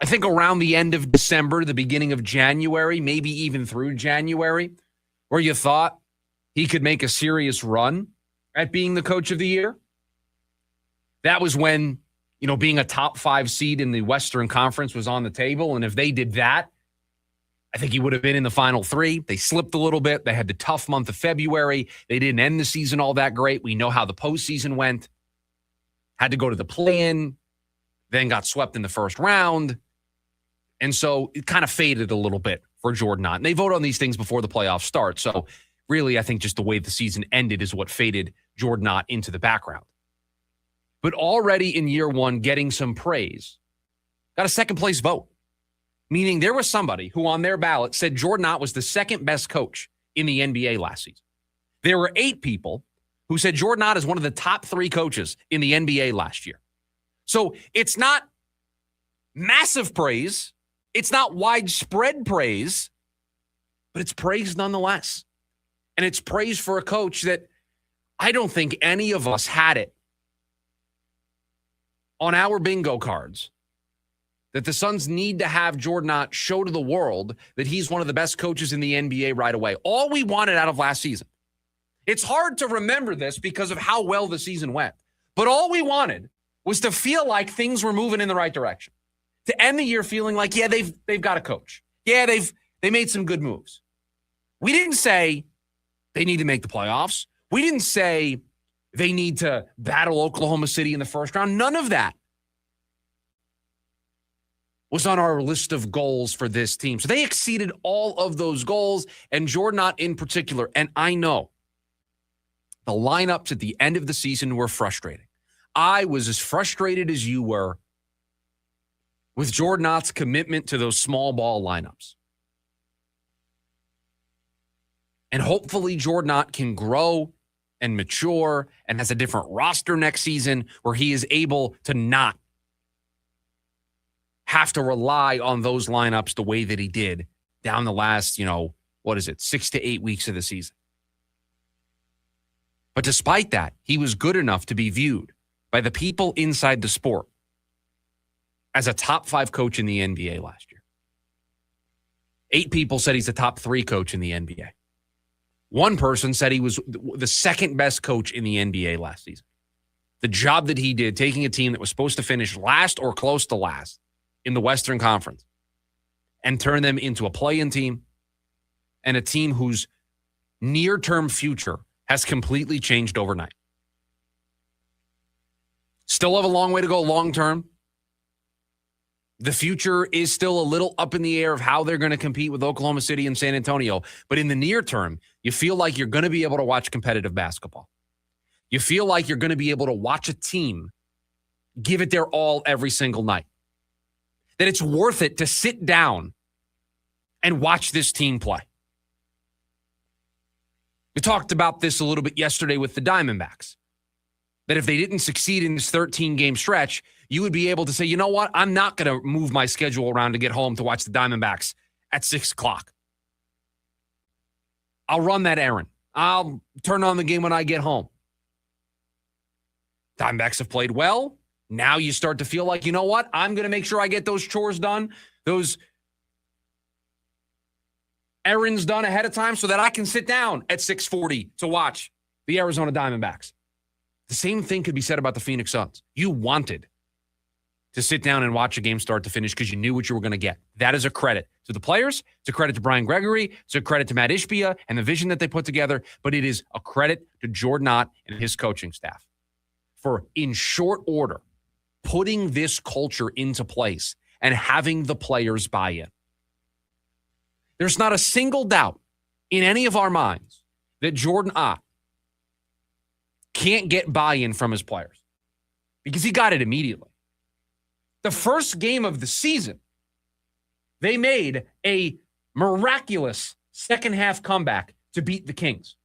I think around the end of December, the beginning of January, maybe even through January, where you thought he could make a serious run at being the Coach of the Year. That was when, being a top 5 seed in the Western Conference was on the table. And if they did that, I think he would have been in the final three. They slipped a little bit. They had the tough month of February. They didn't end the season all that great. We know how the postseason went. Had to go to the play-in, then got swept in the first round. And so it kind of faded a little bit for Jordan Ott. And they vote on these things before the playoffs start. So really, I think just the way the season ended is what faded Jordan Ott into the background. But already in year one, getting some praise, got a second place vote. Meaning there was somebody who on their ballot said Jordan Ott was the second best coach in the NBA last season. There were 8 people who said Jordan Ott is one of the top 3 coaches in the NBA last year. So it's not massive praise. It's not widespread praise, but it's praise nonetheless. And it's praise for a coach that I don't think any of us had it on our bingo cards that the Suns need to have Jordan Ott show to the world that he's one of the best coaches in the NBA right away. All we wanted out of last season. It's hard to remember this because of how well the season went. But all we wanted was to feel like things were moving in the right direction. To end the year feeling like, yeah, they've got a coach. Yeah, they made some good moves. We didn't say they need to make the playoffs. We didn't say they need to battle Oklahoma City in the first round. None of that was on our list of goals for this team. So they exceeded all of those goals, and Jordan Ott in particular. And I know the lineups at the end of the season were frustrating. I was as frustrated as you were with Jordan Ott's commitment to those small ball lineups. And hopefully Jordan Ott can grow and mature and has a different roster next season where he is able to not have to rely on those lineups the way that he did down the last, 6 to 8 weeks of the season. But despite that, he was good enough to be viewed by the people inside the sport as a top 5 coach in the NBA last year. 8 people said he's a top 3 coach in the NBA. One person said he was the second best coach in the NBA last season. The job that he did, taking a team that was supposed to finish last or close to last in the Western Conference and turn them into a play-in team and a team whose near-term future has completely changed overnight. Still have a long way to go long-term. The future is still a little up in the air of how they're going to compete with Oklahoma City and San Antonio. But in the near term, you feel like you're going to be able to watch competitive basketball. You feel like you're going to be able to watch a team give it their all every single night. That it's worth it to sit down and watch this team play. We talked about this a little bit yesterday with the Diamondbacks. That if they didn't succeed in this 13-game stretch, you would be able to say, you know what? I'm not going to move my schedule around to get home to watch the Diamondbacks at 6 o'clock. I'll run that errand. I'll turn on the game when I get home. Diamondbacks have played well. Now you start to feel like, you know what? I'm going to make sure I get those chores done, those errands done ahead of time so that I can sit down at 6:40 to watch the Arizona Diamondbacks. The same thing could be said about the Phoenix Suns. You wanted to sit down and watch a game start to finish because you knew what you were going to get. That is a credit to the players. It's a credit to Brian Gregory. It's a credit to Matt Ishbia and the vision that they put together. But it is a credit to Jordan Ott and his coaching staff for, in short order, putting this culture into place and having the players buy in. There's not a single doubt in any of our minds that Jordan Ott can't get buy-in from his players because he got it immediately. The first game of the season, they made a miraculous second-half comeback to beat the Kings.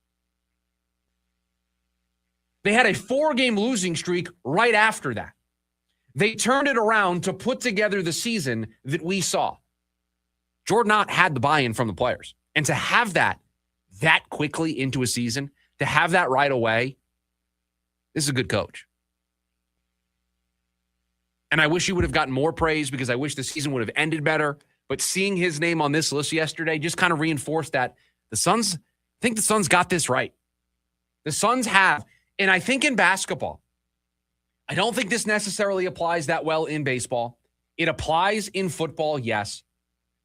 They had a 4-game losing streak right after that. They turned it around to put together the season that we saw. Jordan Ott had the buy-in from the players. And to have that quickly into a season, to have that right away, this is a good coach. And I wish he would have gotten more praise because I wish the season would have ended better. But seeing his name on this list yesterday just kind of reinforced that the Suns, I think the Suns got this right. The Suns have, and I think in basketball, I don't think this necessarily applies that well in baseball. It applies in football, yes.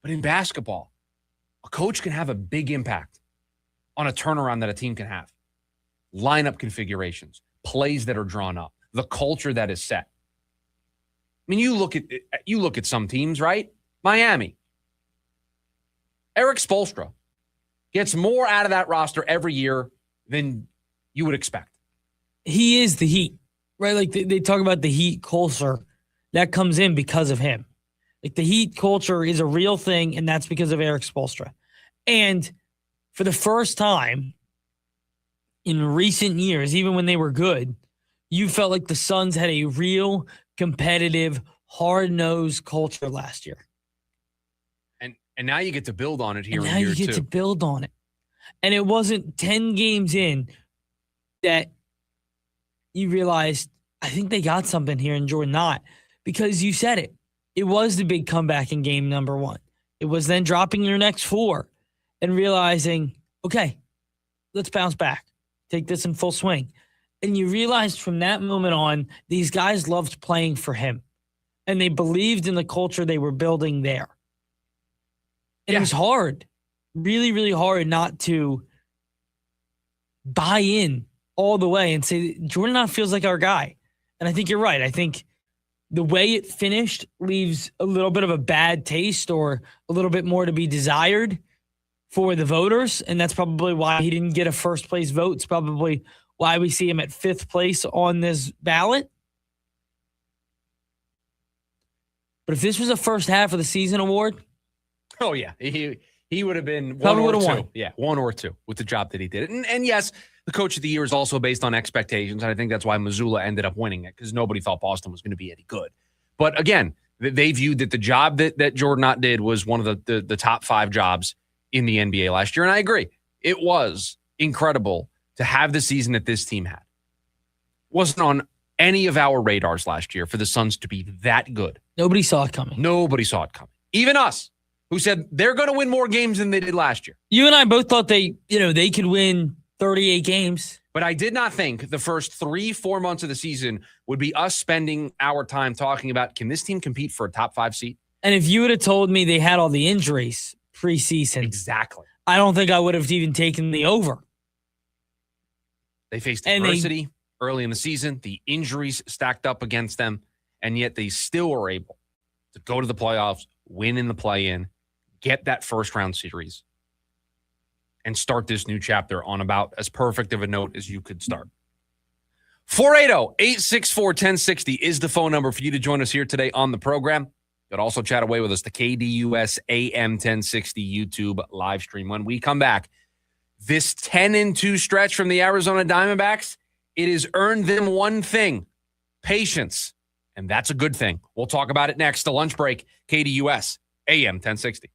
But in basketball, A coach can have a big impact on a turnaround that a team can have. Lineup configurations, plays that are drawn up, the culture that is set. I mean, you look at some teams, right? Miami. Eric Spoelstra gets more out of that roster every year than you would expect. He is the Heat, right? Like they talk about the Heat culture. That comes in because of him. Like the Heat culture is a real thing, and that's because of Eric Spoelstra. And for the first time in recent years, even when they were good, you felt like the Suns had a real competitive, hard-nosed culture last year. And now you get to build on it here. And now you get to build on it. And it wasn't 10 games in that you realized, I think they got something here in Jordan Ott. Because you said it. It was the big comeback in game number 1. It was then dropping your next 4 and realizing, okay, let's bounce back. Take this in full swing. And you realized from that moment on, these guys loved playing for him. And they believed in the culture they were building there. And it was hard, really, really hard not to buy in all the way and say, Jordan Ott feels like our guy. And I think you're right. I think the way it finished leaves a little bit of a bad taste or a little bit more to be desired for the voters. And that's probably why he didn't get a first place vote. It's probably why we see him at 5th place on this ballot. But if this was a first half of the season award, oh yeah, he would have been probably one or two. won. Yeah, 1 or 2 with the job that he did. And yes, the coach of the year is also based on expectations. And I think that's why Missoula ended up winning it, because nobody thought Boston was going to be any good. But again, they viewed that the job that Jordan Ott did was one of the top 5 jobs in the NBA last year. And I agree. It was incredible to have the season that this team had. Wasn't on any of our radars last year for the Suns to be that good. Nobody saw it coming. Nobody saw it coming. Even us, who said they're going to win more games than they did last year. You and I both thought they could win 38 games. But I did not think the first 3-4 months of the season would be us spending our time talking about, can this team compete for a top 5 seed? And if you would have told me they had all the injuries preseason, exactly, I don't think I would have even taken the over. They faced adversity early in the season. The injuries stacked up against them, and yet they still were able to go to the playoffs, win in the play-in, get that first-round series, and start this new chapter on about as perfect of a note as you could start. 480-864-1060 is the phone number for you to join us here today on the program. You can also chat away with us, the KDUS AM 1060 YouTube live stream. When we come back, this 10-2 stretch from the Arizona Diamondbacks, it has earned them one thing, patience. And that's a good thing. We'll talk about it next. The lunch break, KDUS AM 1060.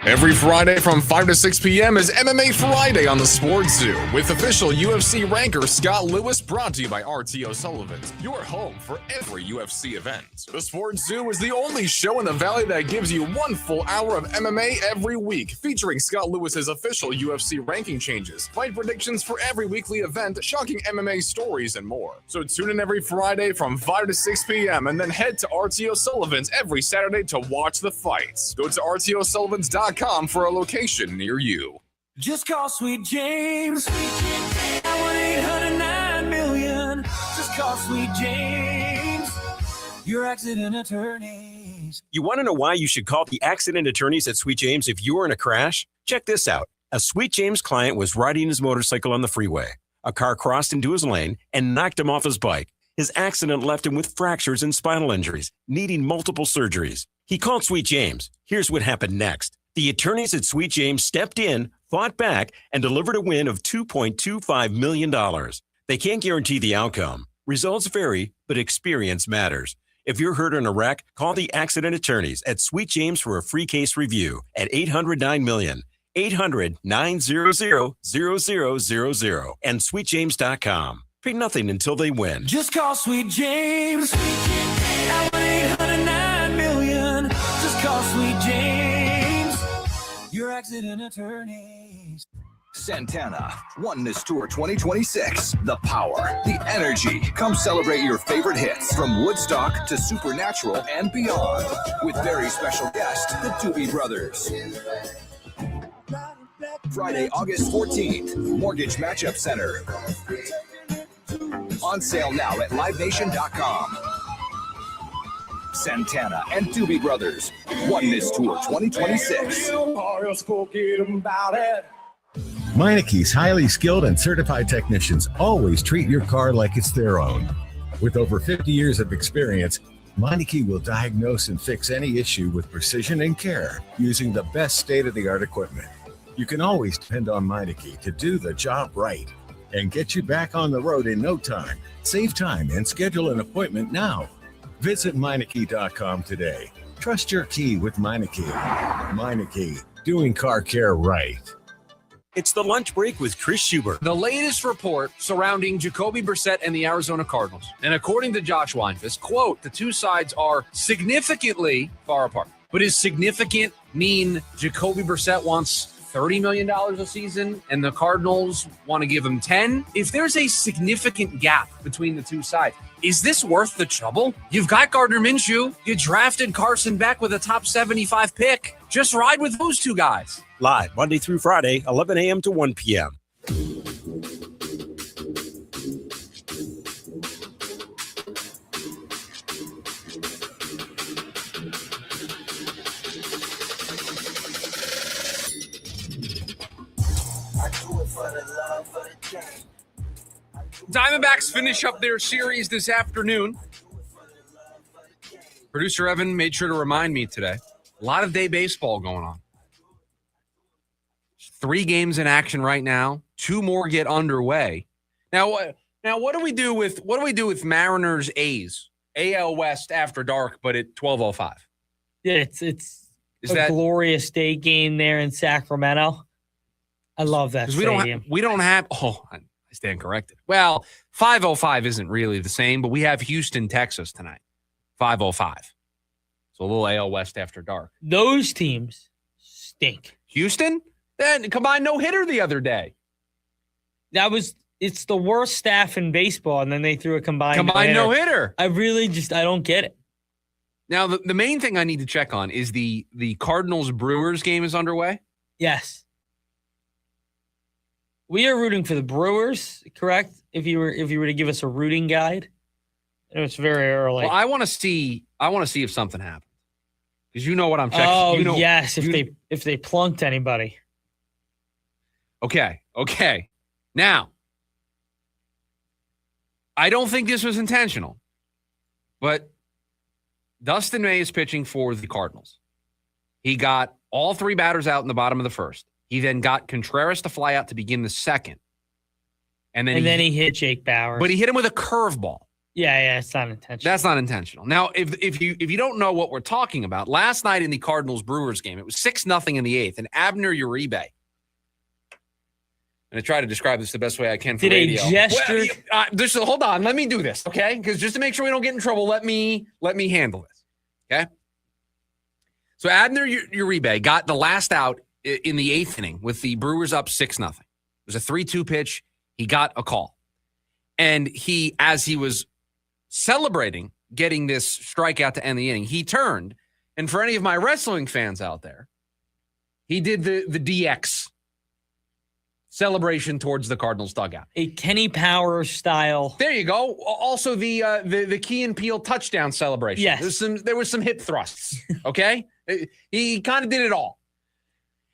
Every Friday from 5 to 6 p.m. is MMA Friday on the Sports Zoo with official UFC ranker Scott Lewis, brought to you by RT O'Sullivan's, your home for every UFC event. The Sports Zoo is the only show in the Valley that gives you 1 full hour of MMA every week, featuring Scott Lewis's official UFC ranking changes, fight predictions for every weekly event, shocking MMA stories, and more. So tune in every Friday from 5 to 6 p.m. and then head to RT O'Sullivan's every Saturday to watch the fights. Go to RTOSullivans.com for a location near you. Just call Sweet James. 1-800-9-million. Just call Sweet James. Your accident attorneys. You want to know why you should call the accident attorneys at Sweet James if you were in a crash? Check this out. A Sweet James client was riding his motorcycle on the freeway. A car crossed into his lane and knocked him off his bike. His accident left him with fractures and spinal injuries, needing multiple surgeries. He called Sweet James. Here's what happened next. The attorneys at Sweet James stepped in, fought back, and delivered a win of $2.25 million. They can't guarantee the outcome. Results vary, but experience matters. If you're hurt in a wreck, call the accident attorneys at Sweet James for a free case review at 800-9-million, 800-900-0000, and sweetjames.com. Pay nothing until they win. Just call Sweet James. 1-800-9-million. Just call Sweet James. Your accident attorneys. Santana, Oneness Tour 2026. The power, the energy. Come celebrate your favorite hits from Woodstock to Supernatural and beyond with very special guest, the Doobie Brothers. Friday, August 14th, Mortgage Matchup Center. On sale now at livenation.com. Santana and Doobie Brothers, Oneness Tour 2026. Meineke's highly skilled and certified technicians always treat your car like it's their own. With over 50 years of experience, Meineke will diagnose and fix any issue with precision and care using the best state-of-the-art equipment. You can always depend on Meineke to do the job right and get you back on the road in no time. Save time and schedule an appointment now. Visit Meineke.com today. Trust your key with Meineke. Meineke, doing car care right. It's the lunch break with Chris Schubert. The latest report surrounding Jacoby Brissett and the Arizona Cardinals. And according to Josh Weinfuss, quote, the two sides are significantly far apart. But does significant mean Jacoby Brissett wants $30 million a season and the Cardinals want to give him 10? If there's a significant gap between the two sides, is this worth the trouble? You've got Gardner Minshew. You drafted Carson Beck with a top 75 pick. Just ride with those two guys. Live Monday through Friday, 11 a.m. to 1 p.m. Diamondbacks finish up their series this afternoon. Producer Evan made sure to remind me today. A lot of day baseball going on. 3 games in action right now. 2 more get underway. Now what do we do with Mariners A's? AL West after dark, but at 12:05. Yeah, it's a glorious day game there in Sacramento. I love that stadium. We don't have. Oh, I stand corrected. Well, 5:05 isn't really the same, but we have Houston, Texas tonight. 5:05. So a little AL West after dark. Those teams stink. Houston? Then combined no-hitter the other day. It's the worst staff in baseball, and then they threw a combined no-hitter. I don't get it. Now, the main thing I need to check on is the Cardinals-Brewers game is underway. Yes. We are rooting for the Brewers, correct? If you were to give us a rooting guide. It's very early. Well, I want to see if something happens. Because you know what I'm checking. Oh, yes, if they plunked anybody. Okay. Now, I don't think this was intentional, but Dustin May is pitching for the Cardinals. He got all 3 batters out in the bottom of the first. He then got Contreras to fly out to begin the second. And then he hit Jake Bauers. But he hit him with a curveball. Yeah, it's not intentional. That's not intentional. Now, if you don't know what we're talking about, last night in the Cardinals-Brewers game, it was 6-0 in the 8th, and Abner Uribe. I'm going to try to describe this the best way I can for radio. Did a gesture? Well, hold on. Let me do this, okay? Because just to make sure we don't get in trouble, let me handle this, okay? So Abner Uribe got the last out in the 8th inning with the Brewers up 6-0. It was a 3-2 pitch. He got a call. And as he was celebrating getting this strikeout to end the inning, he turned. And for any of my wrestling fans out there, he did the DX celebration towards the Cardinals dugout. A Kenny Powers style. There you go. Also the Key and Peele touchdown celebration. Yes. There was some hip thrusts, okay? He kind of did it all.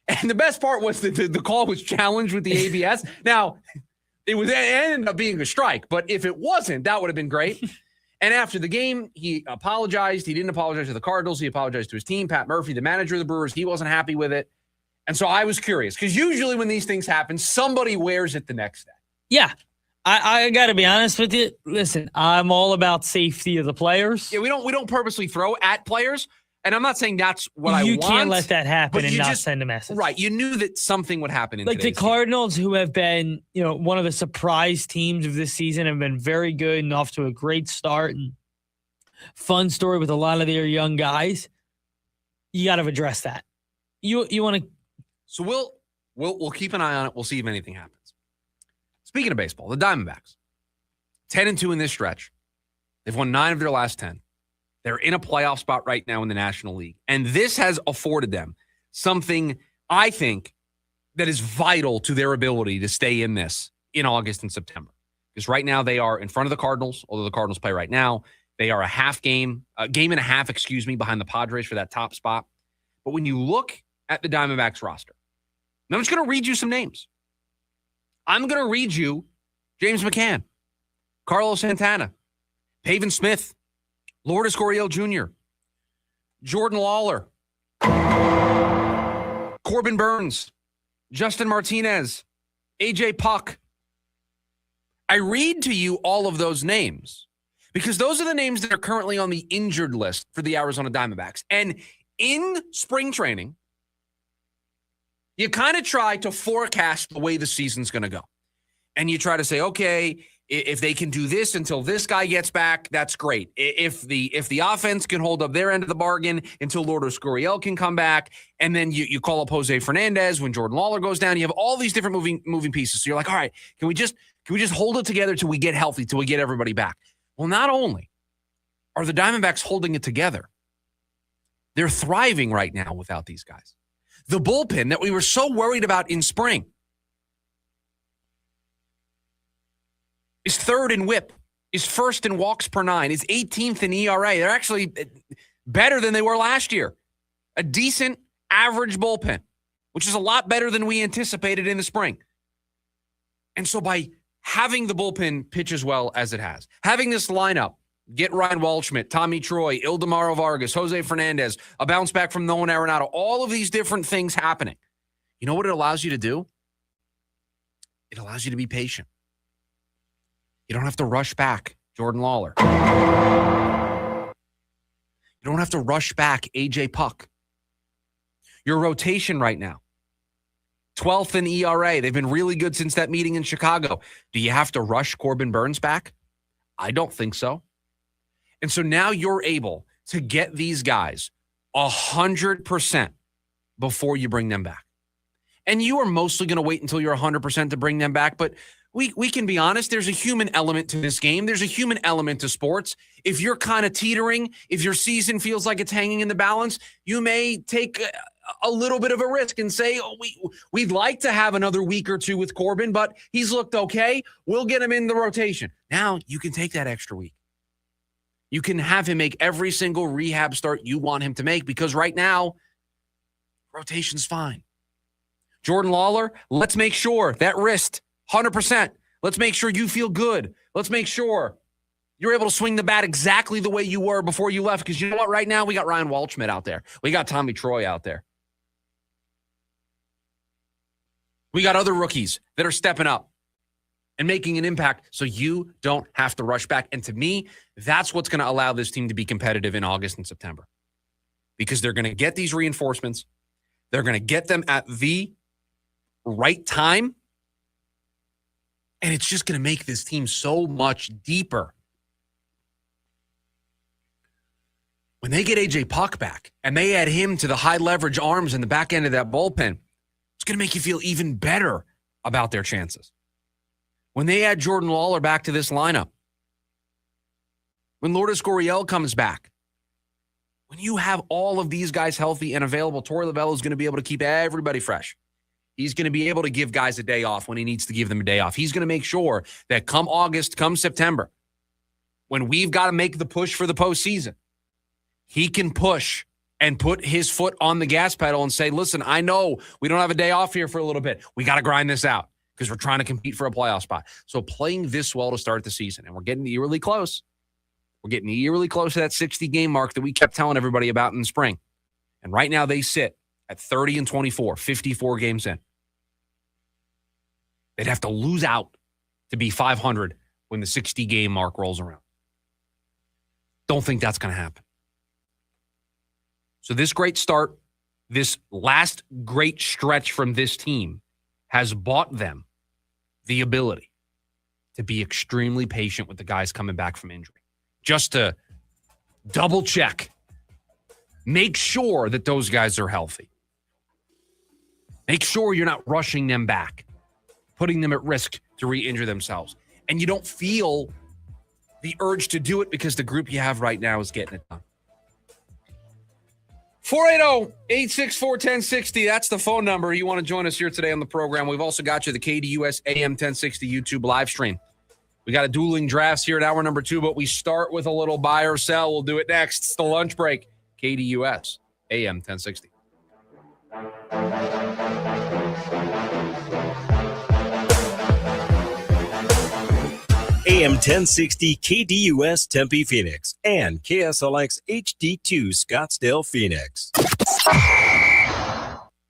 And the best part was that the call was challenged with the ABS. Now, it ended up being a strike, but if it wasn't, that would have been great. And after the game, he apologized. He didn't apologize to the Cardinals. He apologized to his team. Pat Murphy, the manager of the Brewers, he wasn't happy with it. And so I was curious because usually when these things happen, somebody wears it the next day. Yeah. I got to be honest with you. Listen, I'm all about safety of the players. Yeah, we don't purposely throw at players. And I'm not saying that's what I want. You can't let that happen and not send a message. Right. You knew that something would happen in the Cardinals, who have been, one of the surprise teams of this season, have been very good and off to a great start and fun story with a lot of their young guys. You got to address that. You want to. So we'll keep an eye on it. We'll see if anything happens. Speaking of baseball, the Diamondbacks, 10-2 in this stretch. They've won 9 of their last 10. They're in a playoff spot right now in the National League. And this has afforded them something I think that is vital to their ability to stay in this in August and September. Because right now they are in front of the Cardinals, although the Cardinals play right now. They are a game and a half, behind the Padres for that top spot. But when you look at the Diamondbacks roster, and I'm just going to read you some names. I'm going to read you James McCann, Carlos Santana, Pavin Smith, Lourdes Gurriel Jr., Jordan Lawler, Corbin Burns, Justin Martinez, AJ Puck. I read to you all of those names because those are the names that are currently on the injured list for the Arizona Diamondbacks. And in spring training, you kind of try to forecast the way the season's going to go. And you try to say, okay, if they can do this until this guy gets back, that's great. If the offense can hold up their end of the bargain until Lourdes Gurriel can come back, and then you call up Jose Fernandez when Jordan Lawler goes down, you have all these different moving pieces. So you're like, all right, can we just hold it together till we get healthy, till we get everybody back? Well, not only are the Diamondbacks holding it together, they're thriving right now without these guys. The bullpen that we were so worried about in spring is third in WHIP, is first in walks per 9, is 18th in ERA. They're actually better than they were last year. A decent average bullpen, which is a lot better than we anticipated in the spring. And so by having the bullpen pitch as well as it has, having this lineup, get Ryan Waldschmidt, Tommy Troy, Ildemaro Vargas, Jose Fernandez, a bounce back from Nolan Arenado, all of these different things happening. You know what it allows you to do? It allows you to be patient. You don't have to rush back Jordan Lawler. You don't have to rush back AJ Puck. Your rotation right now, 12th in ERA. They've been really good since that meeting in Chicago. Do you have to rush Corbin Burns back? I don't think so. And so now you're able to get these guys 100% before you bring them back. And you are mostly going to wait until you're 100% to bring them back, but we can be honest, there's a human element to this game. There's a human element to sports. If you're kind of teetering, if your season feels like it's hanging in the balance, you may take a little bit of a risk and say, oh, we'd like to have another week or two with Corbin, but he's looked okay. We'll get him in the rotation. Now you can take that extra week. You can have him make every single rehab start you want him to make because right now, rotation's fine. Jordan Lawler, let's make sure that wrist, 100%. Let's make sure you feel good. Let's make sure you're able to swing the bat exactly the way you were before you left. Because you know what? Right now, we got Ryan Waldschmidt out there. We got Tommy Troy out there. We got other rookies that are stepping up and making an impact so you don't have to rush back. And to me, that's what's going to allow this team to be competitive in August and September. Because they're going to get these reinforcements. They're going to get them at the right time. And it's just going to make this team so much deeper. When they get AJ Puck back and they add him to the high leverage arms in the back end of that bullpen, it's going to make you feel even better about their chances. When they add Jordan Lawler back to this lineup, when Lourdes Gurriel comes back, when you have all of these guys healthy and available, Torey Lovullo is going to be able to keep everybody fresh. He's going to be able to give guys a day off when he needs to give them a day off. He's going to make sure that come August, come September, when we've got to make the push for the postseason, he can push and put his foot on the gas pedal and say, listen, I know we don't have a day off here for a little bit. We got to grind this out because we're trying to compete for a playoff spot. So playing this well to start the season, and we're getting eerily close. We're getting eerily close to that 60-game mark that we kept telling everybody about in the spring. And right now they sit at 30-24, 54 games in. They'd have to lose out to be 500 when the 60-game mark rolls around. Don't think that's going to happen. So this great start, this last great stretch from this team has bought them the ability to be extremely patient with the guys coming back from injury. Just to double check, make sure that those guys are healthy. Make sure you're not rushing them back, putting them at risk to re-injure themselves. And you don't feel the urge to do it because the group you have right now is getting it done. 480-864-1060. That's the phone number. You want to join us here today on the program. We've also got you the KDUS AM 1060 YouTube live stream. We got a dueling drafts here at hour number 2, but we start with a little buy or sell. We'll do it next. It's the lunch break. KDUS AM 1060. AM 1060 KDUS Tempe Phoenix and KSLX HD2 Scottsdale Phoenix.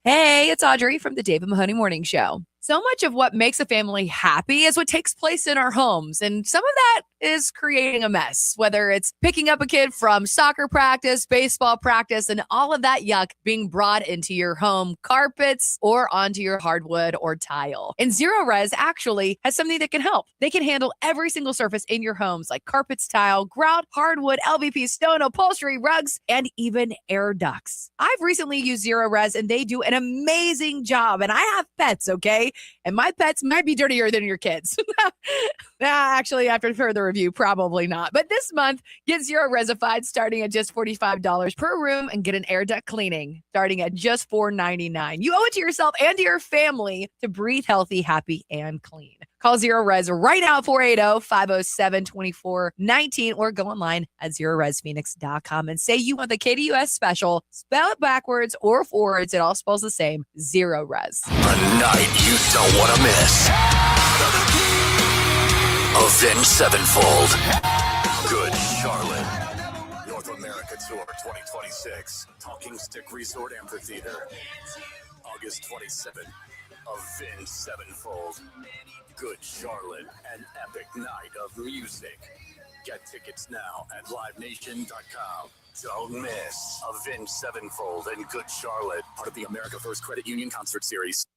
Hey, it's Audrey from the David Mahoney Morning Show. So much of what makes a family happy is what takes place in our homes, and some of that is creating a mess, whether it's picking up a kid from soccer practice, baseball practice, and all of that yuck being brought into your home carpets or onto your hardwood or tile. And Zero Res actually has something that can help. They can handle every single surface in your homes, like carpets, tile, grout, hardwood, LVP, stone, upholstery, rugs, and even air ducts. I've recently used Zero Res, and they do an amazing job. And I have pets, okay? And my pets might be dirtier than your kids. Actually, after further review, probably not. But this month, get Zero Resified starting at just $45 per room and get an air duct cleaning starting at just $4.99. You owe it to yourself and to your family to breathe healthy, happy, and clean. Call Zero Res right now at 480-507-2419 or go online at ZeroResPhoenix.com and say you want the KDUS special. Spell it backwards or forwards. It all spells the same. Zero Res. A night you don't want to miss. Avenged Sevenfold. Good Charlotte. North America Tour 2026. Talking Stick Resort Amphitheater. August 27th. Avenged Sevenfold. Good Charlotte. An epic night of music. Get tickets now at livenation.com. Don't miss Avenged Sevenfold and Good Charlotte, part of the America First Credit Union Concert Series.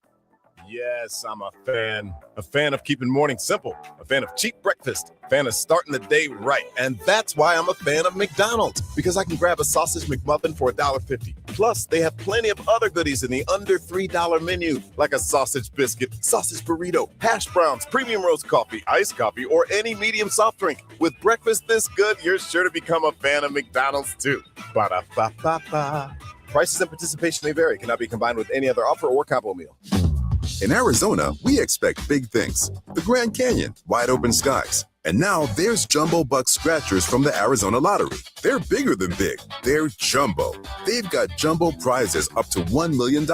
Yes, I'm a fan. A fan of keeping mornings simple. A fan of cheap breakfast. A fan of starting the day right. And that's why I'm a fan of McDonald's. Because I can grab a sausage McMuffin for $1.50. Plus, they have plenty of other goodies in the under $3 menu. Like a sausage biscuit, sausage burrito, hash browns, premium roast coffee, iced coffee, or any medium soft drink. With breakfast this good, you're sure to become a fan of McDonald's too. Ba-da-ba-ba-ba. Prices and participation may vary. Cannot be combined with any other offer or combo meal. In Arizona, we expect big things. The Grand Canyon, wide open skies. And now there's Jumbo Buck Scratchers from the Arizona Lottery. They're bigger than big. They're jumbo. They've got jumbo prizes up to $1 million,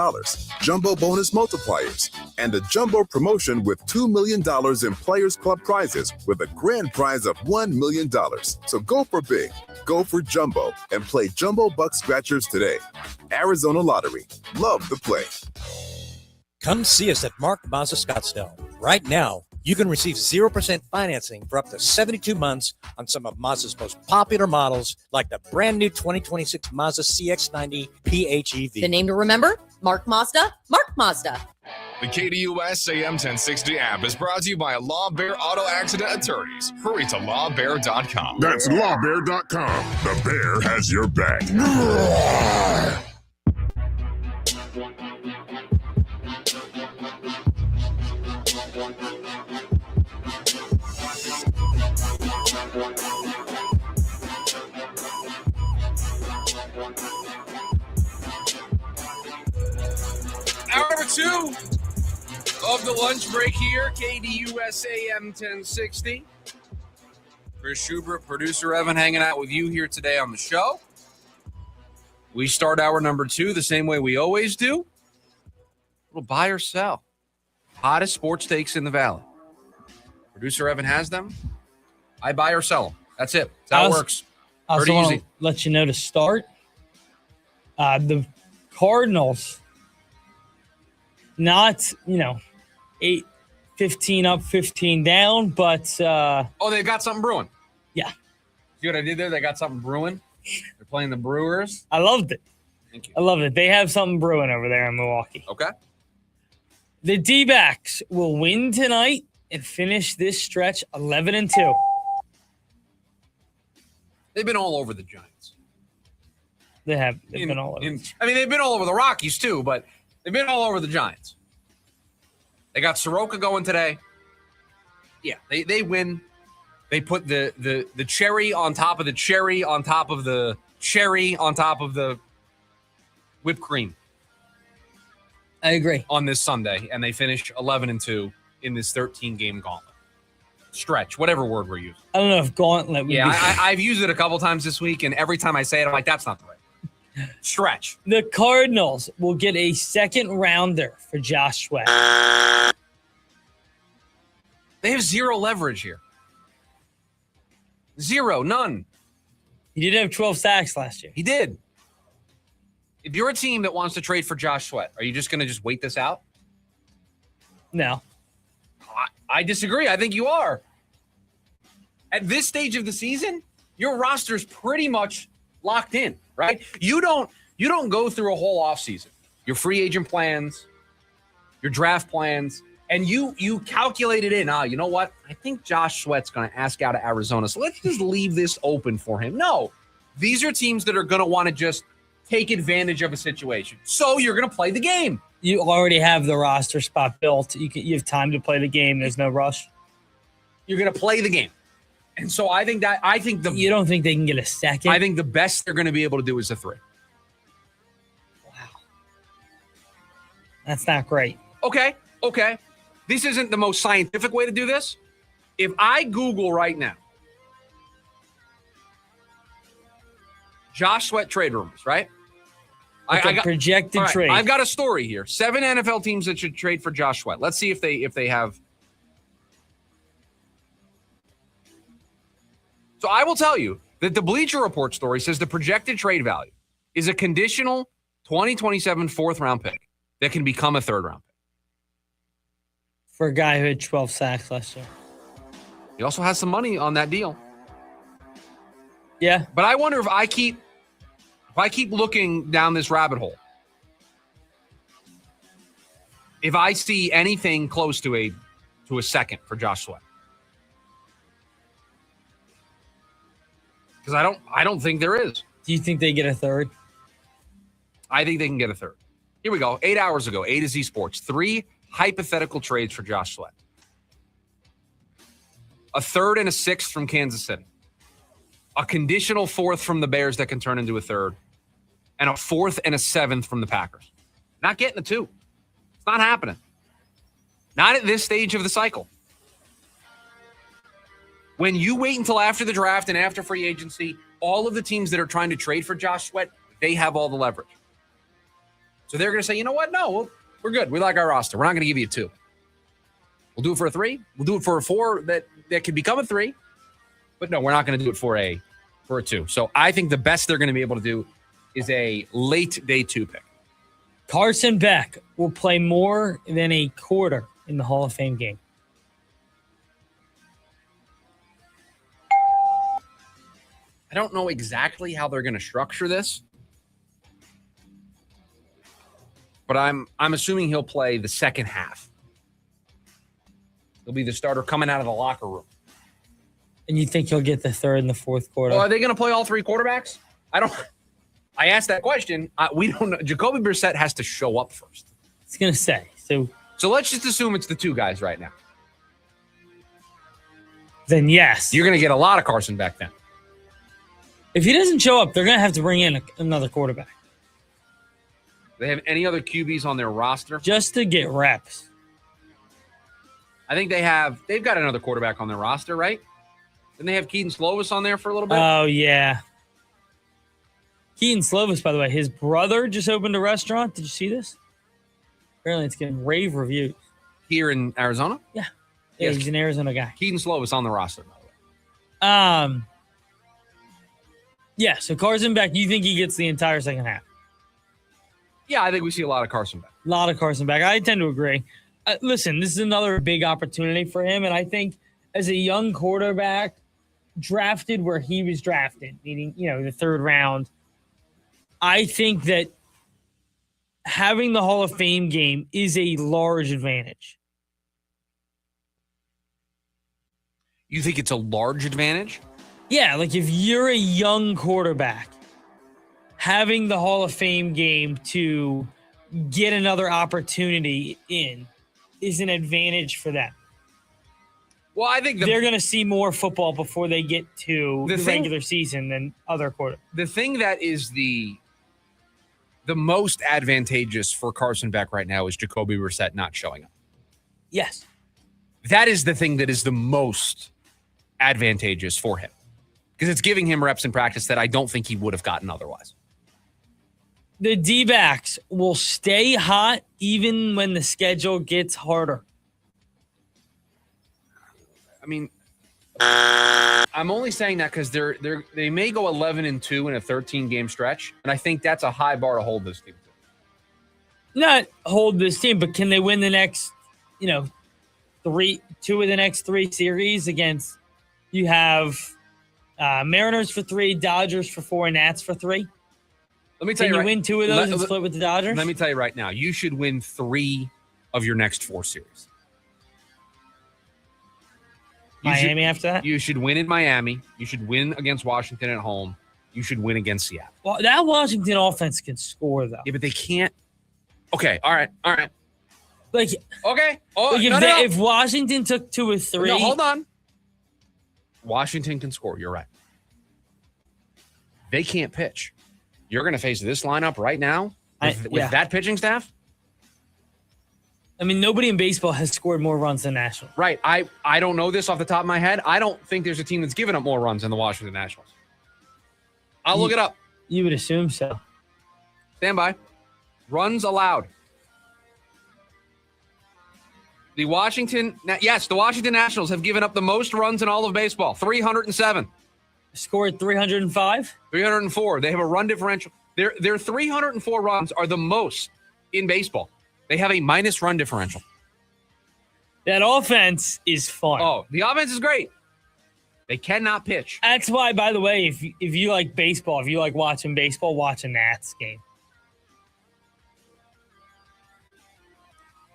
jumbo bonus multipliers, and a jumbo promotion with $2 million in Players Club prizes with a grand prize of $1 million. So go for big, go for jumbo, and play Jumbo Buck Scratchers today. Arizona Lottery. Love the play. Come see us at Mark Mazda Scottsdale. Right now, you can receive 0% financing for up to 72 months on some of Mazda's most popular models, like the brand new 2026 Mazda CX-90 PHEV. The name to remember? Mark Mazda. Mark Mazda. The KDUS AM 1060 app is brought to you by Law Bear Auto Accident Attorneys. Hurry to lawbear.com. That's lawbear.com. The bear has your back. Hour number 2 of the lunch break here, KDUS AM 1060. Chris Schubert, producer Evan, hanging out with you here today on the show. We start hour number 2 the same way we always do. A little buy or sell. Hottest sports takes in the Valley. Producer Evan has them. I buy or sell them. That's it. That's how it works. I also want to let you know to start. The Cardinals, not, 8-15 up, 15 down, but... they got something brewing. Yeah. See what I did there? They got something brewing. They're playing the Brewers. I loved it. Thank you. I loved it. They have something brewing over there in Milwaukee. Okay. The D-backs will win tonight and finish this stretch 11-2. They've been all over the Giants. They have. They've been all over. They've been all over the Rockies too, but they've been all over the Giants. They got Soroka going today. Yeah, they win. They put the cherry on top of the cherry on top of the cherry on top of the whipped cream I agree. on this Sunday, and they finish 11-2 in this 13-game gauntlet. Stretch, whatever word we're using. I don't know if gauntlet would be. I've used it a couple times this week, and every time I say it, I'm like, that's not the right. Stretch. The Cardinals will get a second rounder for Josh Sweat. They have zero leverage here. Zero, none. He did have 12 sacks last year. He did. If you're a team that wants to trade for Josh Sweat, are you just going to just wait this out? No. I disagree. I think you are. At this stage of the season, your roster's pretty much locked in, right? You don't go through a whole offseason. Your free agent plans, your draft plans, and you calculate it in. You know what? I think Josh Sweat's going to ask out of Arizona, so let's just leave this open for him. No. These are teams that are going to want to just take advantage of a situation. So you're going to play the game. You already have the roster spot built. You have time to play the game. There's no rush. You're going to play the game. And so you don't think they can get a second? I think the best they're going to be able to do is a 3. Wow. That's not great. Okay. This isn't the most scientific way to do this. If I Google right now, Josh Sweat trade rumors, right? I got projected trade. I've got a story here. 7 NFL teams that should trade for Josh Sweat. Let's see if they have. So I will tell you that the Bleacher Report story says the projected trade value is a conditional 2027 4th-round pick that can become a 3rd-round pick. For a guy who had 12 sacks last year. He also has some money on that deal. Yeah. But I wonder if I keep looking down this rabbit hole, if I see anything close to a second for Josh Sweat. Because I don't think there is. Do you think they get a 3rd? I think they can get a 3rd. Here we go. 8 hours ago, A to Z Sports. 3 hypothetical trades for Josh Sweat. A 3rd and a 6th from Kansas City. A conditional 4th from the Bears that can turn into a 3rd. And a 4th and a 7th from the Packers. Not getting a 2. It's not happening. Not at this stage of the cycle. When you wait until after the draft and after free agency, all of the teams that are trying to trade for Josh Sweat, they have all the leverage. So they're going to say, you know what? No, we're good. We like our roster. We're not going to give you a 2. We'll do it for a 3. We'll do it for a 4 that could become a 3. But no, we're not going to do it for a 2. So I think the best they're going to be able to do is a late day 2 pick. Carson Beck will play more than a quarter in the Hall of Fame game. I don't know exactly how they're going to structure this, but I'm assuming he'll play the second half. He'll be the starter coming out of the locker room. And you think he'll get the 3rd and the 4th quarter? Well, are they going to play all 3 quarterbacks? I asked that question. We don't know. Jacoby Brissett has to show up first. I was going to say. So let's just assume it's the 2 guys right now. Then yes. You're going to get a lot of Carson Beck then. If he doesn't show up, they're going to have to bring in another quarterback. Do they have any other QBs on their roster? Just to get reps. I think they've got another quarterback on their roster, right? Didn't they have Keaton Slovis on there for a little bit? Oh, yeah. Keaton Slovis, by the way, his brother just opened a restaurant. Did you see this? Apparently it's getting rave reviews. Here in Arizona? Yeah. Yes. He's an Arizona guy. Keaton Slovis on the roster, by the way. Yeah, so Carson Beck, you think he gets the entire second half? Yeah, I think we see a lot of Carson Beck. A lot of Carson Beck. I tend to agree. Listen, this is another big opportunity for him, and I think as a young quarterback drafted where he was drafted, meaning, the 3rd round, I think that having the Hall of Fame game is a large advantage. You think it's a large advantage? Yeah, like if you're a young quarterback, having the Hall of Fame game to get another opportunity in is an advantage for them. Well, I think they're going to see more football before they get to the regular season than other quarterbacks. The thing that is the most advantageous for Carson Beck right now is Jacoby Brissett not showing up. Yes. That is the thing that is the most advantageous for him because it's giving him reps in practice that I don't think he would have gotten otherwise. The D-backs will stay hot even when the schedule gets harder. I mean, I'm only saying that because they may go 11-2 in a 13-game stretch, and I think that's a high bar to hold this team to. Not hold this team, but can they win the next, 2 of the next 3 series against? You have Mariners for 3, Dodgers for 4, Nats for 3. Let me tell you, Can you win 2 of those and split with the Dodgers? Let me tell you right now, you should win 3 of your next 4 series. Miami after that? You should win in Miami. You should win against Washington at home. You should win against Seattle. Well, that Washington offense can score, though. Yeah, but they can't. Okay, all right. Like, okay. If Washington took 2 or 3. No, hold on. Washington can score. You're right. They can't pitch. You're going to face this lineup right now with that pitching staff? I mean, nobody in baseball has scored more runs than Nationals. Right. I don't know this off the top of my head. I don't think there's a team that's given up more runs than the Washington Nationals. I'll look it up. You would assume so. Stand by. Runs allowed. The Washington Nationals have given up the most runs in all of baseball, 307. Scored 305? 304. They have a run differential. Their 304 runs are the most in baseball. They have a minus run differential. That offense is fun. Oh, the offense is great. They cannot pitch. That's why, by the way, if you like baseball, if you like watching baseball, watch a Nats game.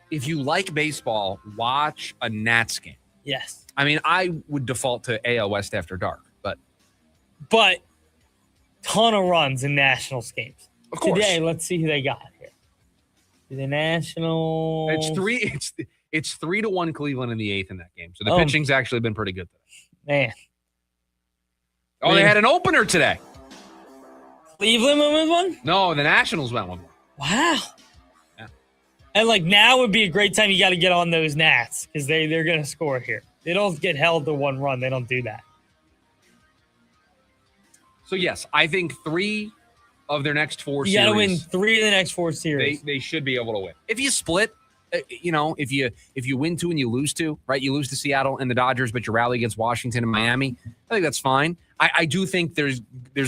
If you like baseball, watch a Nats game. Yes. I mean, I would default to AL West after dark, but ton of runs in Nationals games. Of course. Today, let's see who they got here. The Nationals. It's 3-1 Cleveland in the 8th in that game. So the pitching's actually been pretty good today. Man. Oh, they had an opener today. Cleveland went with one? No, the Nationals went with one. Wow. Yeah. And now would be a great time. You got to get on those Nats because they're going to score here. They don't get held to one run. They don't do that. So, yes, I think 3 of their next 4 series. You got to win 3 of the next 4 series. They should be able to win. If you split, if you win 2 and you lose 2, right? You lose to Seattle and the Dodgers, but you rally against Washington and Miami. I think that's fine. I do think there's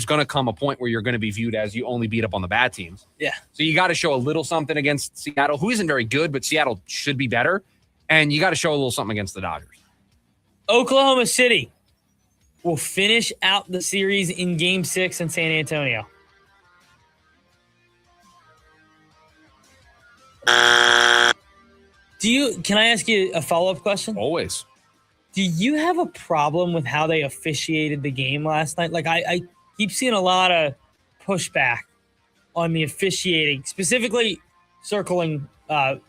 going to come a point where you're going to be viewed as you only beat up on the bad teams. Yeah. So you got to show a little something against Seattle, who isn't very good, but Seattle should be better. And you got to show a little something against the Dodgers. Oklahoma City will finish out the series in Game 6 in San Antonio. Can I ask you a follow-up question? Always. Do you have a problem with how they officiated the game last night? I keep seeing a lot of pushback on the officiating, specifically circling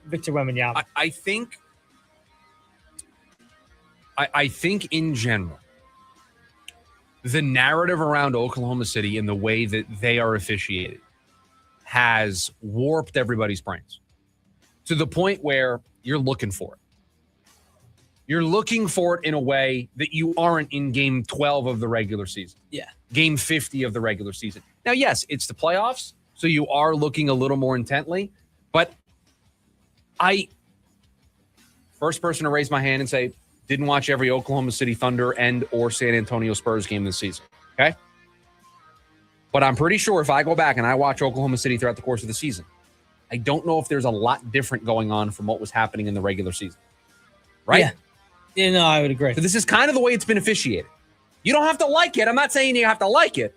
Victor Wembanyama. I think in general, the narrative around Oklahoma City and the way that they are officiated has warped everybody's brains to the point where you're looking for it. You're looking for it in a way that you aren't in game 12 of the regular season. Yeah. Game 50 of the regular season. Now, yes, it's the playoffs, so you are looking a little more intently, but first person to raise my hand and say, didn't watch every Oklahoma City Thunder and or San Antonio Spurs game this season, okay? But I'm pretty sure if I go back and I watch Oklahoma City throughout the course of the season, I don't know if there's a lot different going on from what was happening in the regular season, right? Yeah, no, I would agree. So this is kind of the way it's been officiated. You don't have to like it. I'm not saying you have to like it,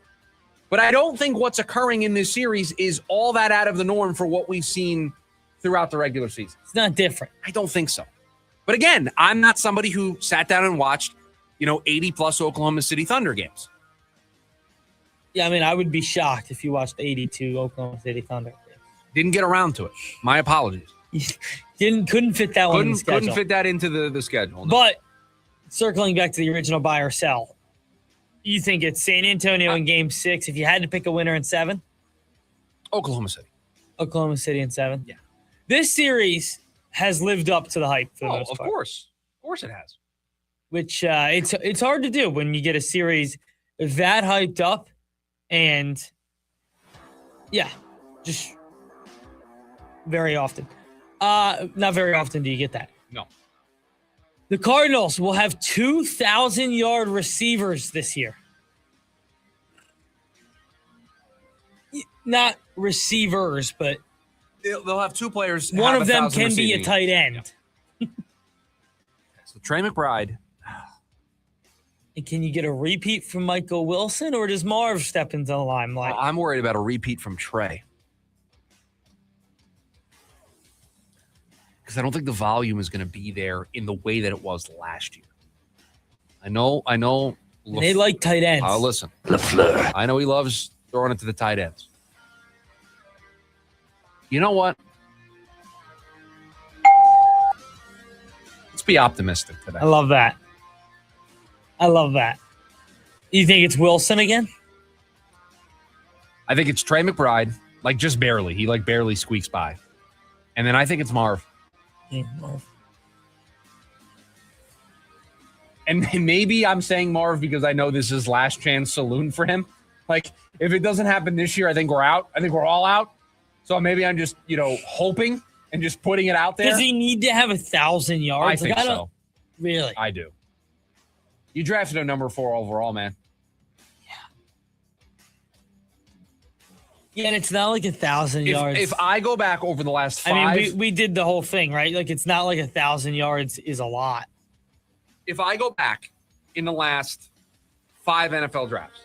but I don't think what's occurring in this series is all that out of the norm for what we've seen throughout the regular season. It's not different. I don't think so. But again, I'm not somebody who sat down and watched, 80-plus Oklahoma City Thunder games. Yeah, I mean, I would be shocked if you watched 82 Oklahoma City Thunder games. Didn't get around to it. My apologies. Couldn't fit that one in the schedule. Couldn't fit that into the schedule. No. But circling back to the original buy or sell, you think it's San Antonio in Game 6 if you had to pick a winner in 7? Oklahoma City. Oklahoma City in 7. Yeah. This series has lived up to the hype for the most of part. course. Of course it has. Which it's hard to do when you get a series that hyped up and just very often. Not very often do you get that. No. The Cardinals will have 2,000-yard receivers this year. Not receivers, but they'll have two players. One of them can be a tight end. Yeah. So Trey McBride. And can you get a repeat from Michael Wilson, or does Marv step into the limelight? I'm worried about a repeat from Trey. Because I don't think the volume is going to be there in the way that it was last year. I know. They like tight ends. Listen. LaFleur. I know he loves throwing it to the tight ends. You know what? Let's be optimistic today. I love that. You think it's Wilson again? I think it's Trey McBride, like just barely. He like barely squeaks by. And then I think it's Marv. Marv. And maybe I'm saying Marv because I know this is last chance saloon for him. Like, if it doesn't happen this year, I think we're out. I think we're all out. So maybe I'm just, hoping and just putting it out there. Does he need to have 1,000 yards? I think so. Really? I do. You drafted a number 4 overall, man. Yeah, and it's not like 1,000 yards. If I go back over the last 5... I mean, we did the whole thing, right? Like, it's not like 1,000 yards is a lot. If I go back in the last 5 NFL drafts,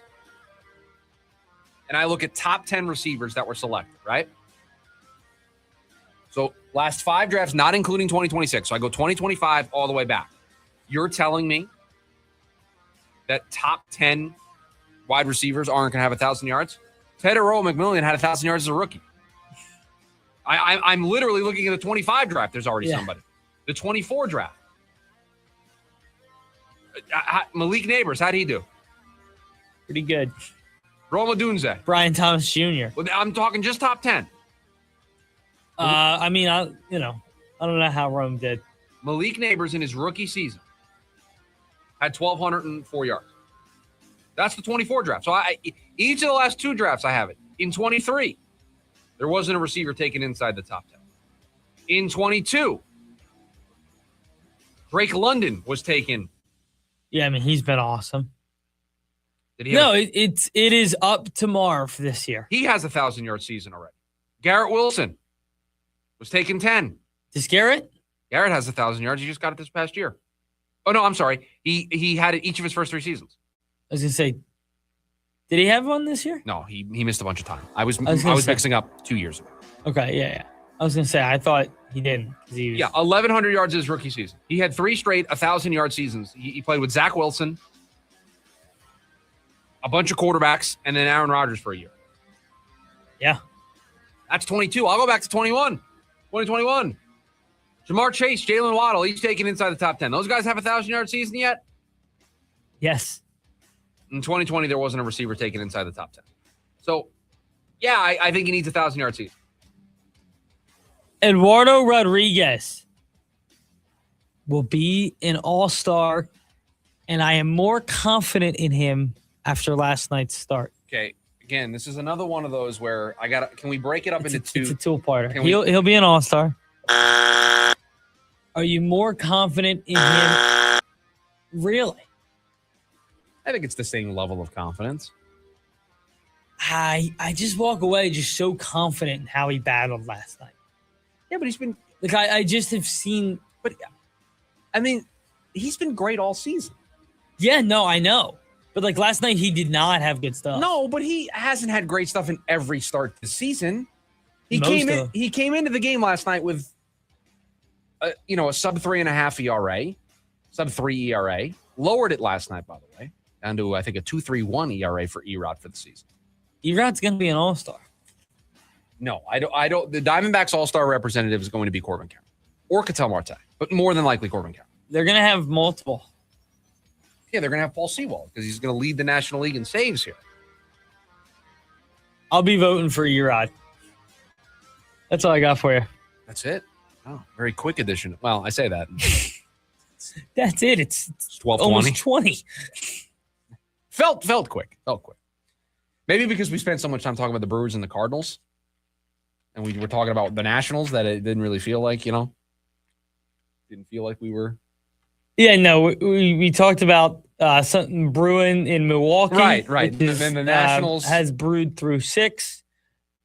and I look at top 10 receivers that were selected, right? So last 5 drafts, not including 2026. So I go 2025 all the way back. You're telling me that top 10 wide receivers aren't going to have 1,000 yards? Tedero McMillan had 1,000 yards as a rookie. I'm literally looking at the 25 draft. There's already somebody. The 24 draft. Malik Neighbors, how'd he do? Pretty good. Roma Dunze. Brian Thomas Jr. Well, I'm talking just top 10. I don't know how Rome did. Malik Neighbors in his rookie season had 1,204 yards. That's the 24 draft. So each of the last 2 drafts, I have it. In 23, there wasn't a receiver taken inside the top 10. In 22, Drake London was taken. Yeah, I mean, he's been awesome. Did he it is up to Marv this year. He has 1,000-yard season already. Garrett Wilson was taken 10. Does Garrett? Garrett has 1,000 yards. He just got it this past year. Oh, no, I'm sorry. He had it each of his first 3 seasons. I was going to say, did he have one this year? No, he missed a bunch of time. I was mixing up 2 years ago. Okay, yeah. I was going to say, I thought he didn't. 1,100 yards his rookie season. He had 3 straight 1,000-yard seasons. He played with Zach Wilson, a bunch of quarterbacks, and then Aaron Rodgers for a year. Yeah. That's 22. I'll go back to 2021. Jamar Chase, Jalen Waddle, each taken inside the top 10. Those guys have 1,000-yard season yet? Yes. In 2020, there wasn't a receiver taken inside the top 10. So, I think he needs 1,000-yard season. Eduardo Rodriguez will be an all-star, and I am more confident in him after last night's start. Okay. Again, this is another one of those where can we break it up into 2? It's a two-parter. He'll be an all-star. Are you more confident in him? Really? I think it's the same level of confidence. I just walk away just so confident in how he battled last night. Yeah, but he's been like I just have seen. But I mean, he's been great all season. Yeah, no, I know. But like last night, he did not have good stuff. No, but he hasn't had great stuff in every start this season. He came into the game last night with a sub 3.5 ERA, sub 3 ERA. Lowered it last night, by the way, down to I think a 2.31 ERA for Erod for the season. Erod's going to be an all-star. No, I don't. The Diamondbacks all-star representative is going to be Corbin Carroll or Ketel Marte, but more than likely Corbin Carroll. They're going to have multiple. Yeah, they're going to have Paul Sewald because he's going to lead the National League in saves here. I'll be voting for Erod. That's all I got for you. That's it? Oh, very quick edition. Well, I say that. That's it. It's 12:20. almost 20. Felt quick. Felt quick. Maybe because we spent so much time talking about the Brewers and the Cardinals, and we were talking about the Nationals, that it didn't really feel like, didn't feel like we were. Yeah, no, we talked about something brewing in Milwaukee. Right. And then the Nationals has brewed through 6,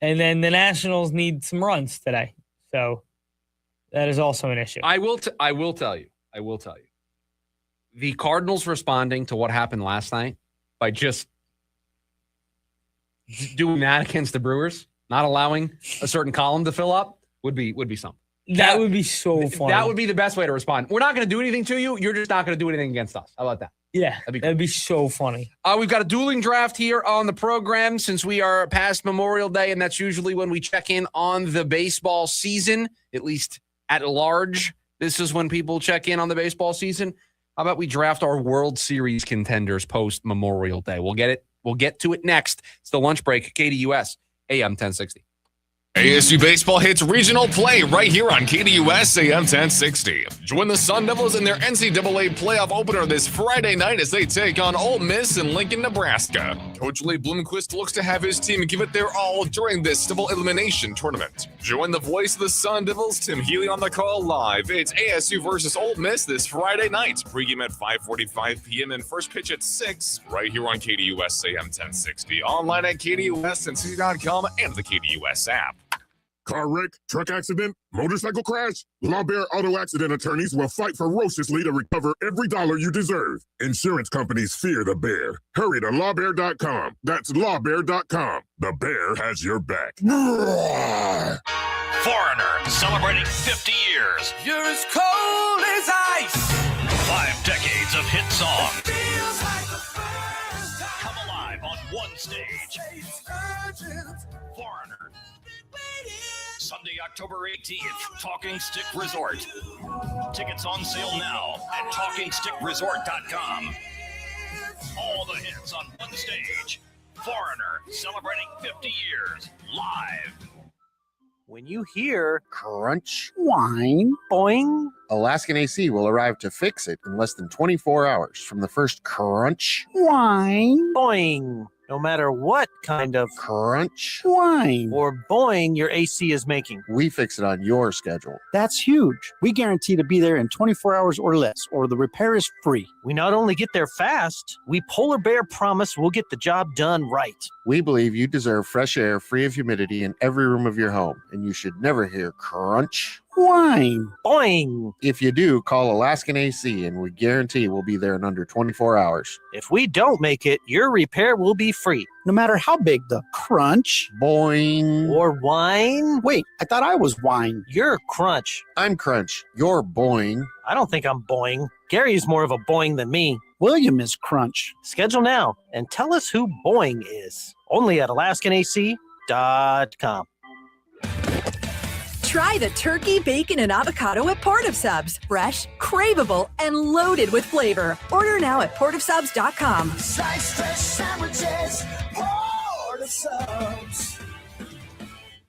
and then the Nationals need some runs today. So that is also an issue. I will tell you. The Cardinals responding to what happened last night by just doing that against the Brewers, not allowing a certain column to fill up, would be something. That would be so funny. That would be the best way to respond. We're not going to do anything to you. You're just not going to do anything against us. How about that? Yeah, that'd be so funny. We've got a dueling draft here on the program since we are past Memorial Day, and that's usually when we check in on the baseball season, at least at large. This is when people check in on the baseball season. How about we draft our World Series contenders post Memorial Day? We'll get to it next. It's the lunch break, KDUS, AM 1060. ASU baseball hits regional play right here on KDUS AM 1060. Join the Sun Devils in their NCAA playoff opener this Friday night as they take on Ole Miss in Lincoln, Nebraska. Coach Lee Bloomquist looks to have his team give it their all during this double elimination tournament. Join the voice of the Sun Devils, Tim Healy, on the call live. It's ASU versus Ole Miss this Friday night. Pregame at 5:45 p.m. and first pitch at 6 right here on KDUS AM 1060. Online at KDUS1060.com and the KDUS app. Car wreck, truck accident, motorcycle crash? Law Bear Auto Accident Attorneys will fight ferociously to recover every dollar you deserve. Insurance companies fear the bear. Hurry to lawbear.com. That's lawbear.com. The bear has your back. Foreigner, celebrating 50 years. You're as cold as ice. 5 decades of hit songs. Feels like the first time. Come alive on one stage. Foreigner. Sunday, October 18th, Talking Stick Resort. Tickets on sale now at TalkingStickResort.com. All the hits on one stage. Foreigner, celebrating 50 years, live. When you hear crunch, whine, boing, Alaskan AC will arrive to fix it in less than 24 hours from the first crunch, whine, boing. No matter what kind of crunch, whine, or boing your AC is making, we fix it on your schedule. That's huge. We guarantee to be there in 24 hours or less, or the repair is free. We not only get there fast, we Polar Bear promise we'll get the job done right. We believe you deserve fresh air free of humidity in every room of your home, and you should never hear crunch, whine, boing. If you do, call Alaskan AC, and we guarantee we'll be there in under 24 hours. If we don't make it, your repair will be free. No matter how big the crunch, boing, or whine. Wait, I thought I was whine. You're crunch. I'm crunch. You're boing. I don't think I'm boing. Gary's more of a boing than me. William is crunch. Schedule now and tell us who boing is. Only at AlaskanAC.com. Try the turkey, bacon, and avocado at Port of Subs. Fresh, craveable, and loaded with flavor. Order now at portofsubs.com. Sliced fresh sandwiches, Port of Subs.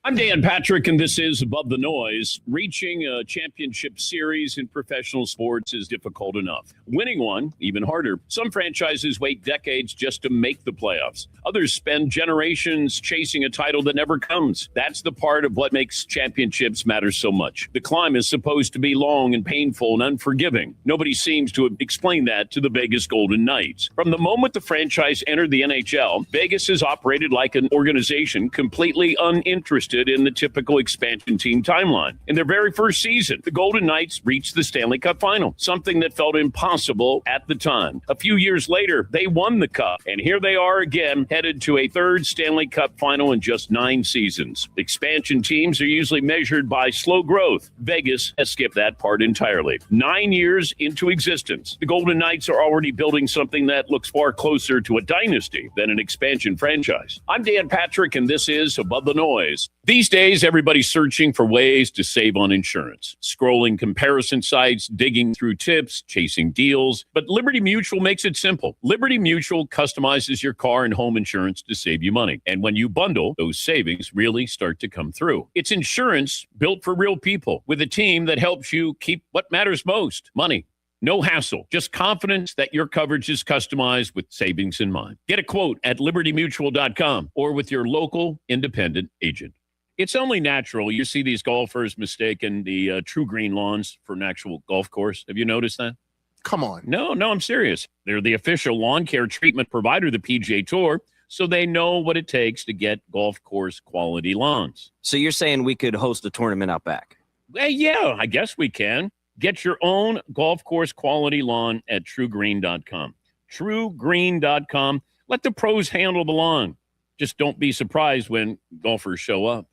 I'm Dan Patrick, and this is Above the Noise. Reaching a championship series in professional sports is difficult enough. Winning one, even harder. Some franchises wait decades just to make the playoffs. Others spend generations chasing a title that never comes. That's the part of what makes championships matter so much. The climb is supposed to be long and painful and unforgiving. Nobody seems to have explained that to the Vegas Golden Knights. From the moment the franchise entered the NHL, Vegas has operated like an organization completely uninterested in the typical expansion team timeline. In their very first season, the Golden Knights reached the Stanley Cup final, something that felt impossible at the time. A few years later, they won the Cup, and here they are again, headed to a third Stanley Cup final in just 9 seasons. Expansion teams are usually measured by slow growth. Vegas has skipped that part entirely. 9 years into existence, the Golden Knights are already building something that looks far closer to a dynasty than an expansion franchise. I'm Dan Patrick, and this is Above the Noise. These days, everybody's searching for ways to save on insurance, scrolling comparison sites, digging through tips, chasing deals. But Liberty Mutual makes it simple. Liberty Mutual customizes your car and home insurance to save you money. And when you bundle, those savings really start to come through. It's insurance built for real people with a team that helps you keep what matters most, money. No hassle, just confidence that your coverage is customized with savings in mind. Get a quote at libertymutual.com or with your local independent agent. It's only natural you see these golfers mistaking the True Green lawns for an actual golf course. Have you noticed that? Come on. No, I'm serious. They're the official lawn care treatment provider of the PGA Tour, so they know what it takes to get golf course quality lawns. So you're saying we could host a tournament out back? Yeah, I guess we can. Get your own golf course quality lawn at truegreen.com. Truegreen.com. Let the pros handle the lawn. Just don't be surprised when golfers show up.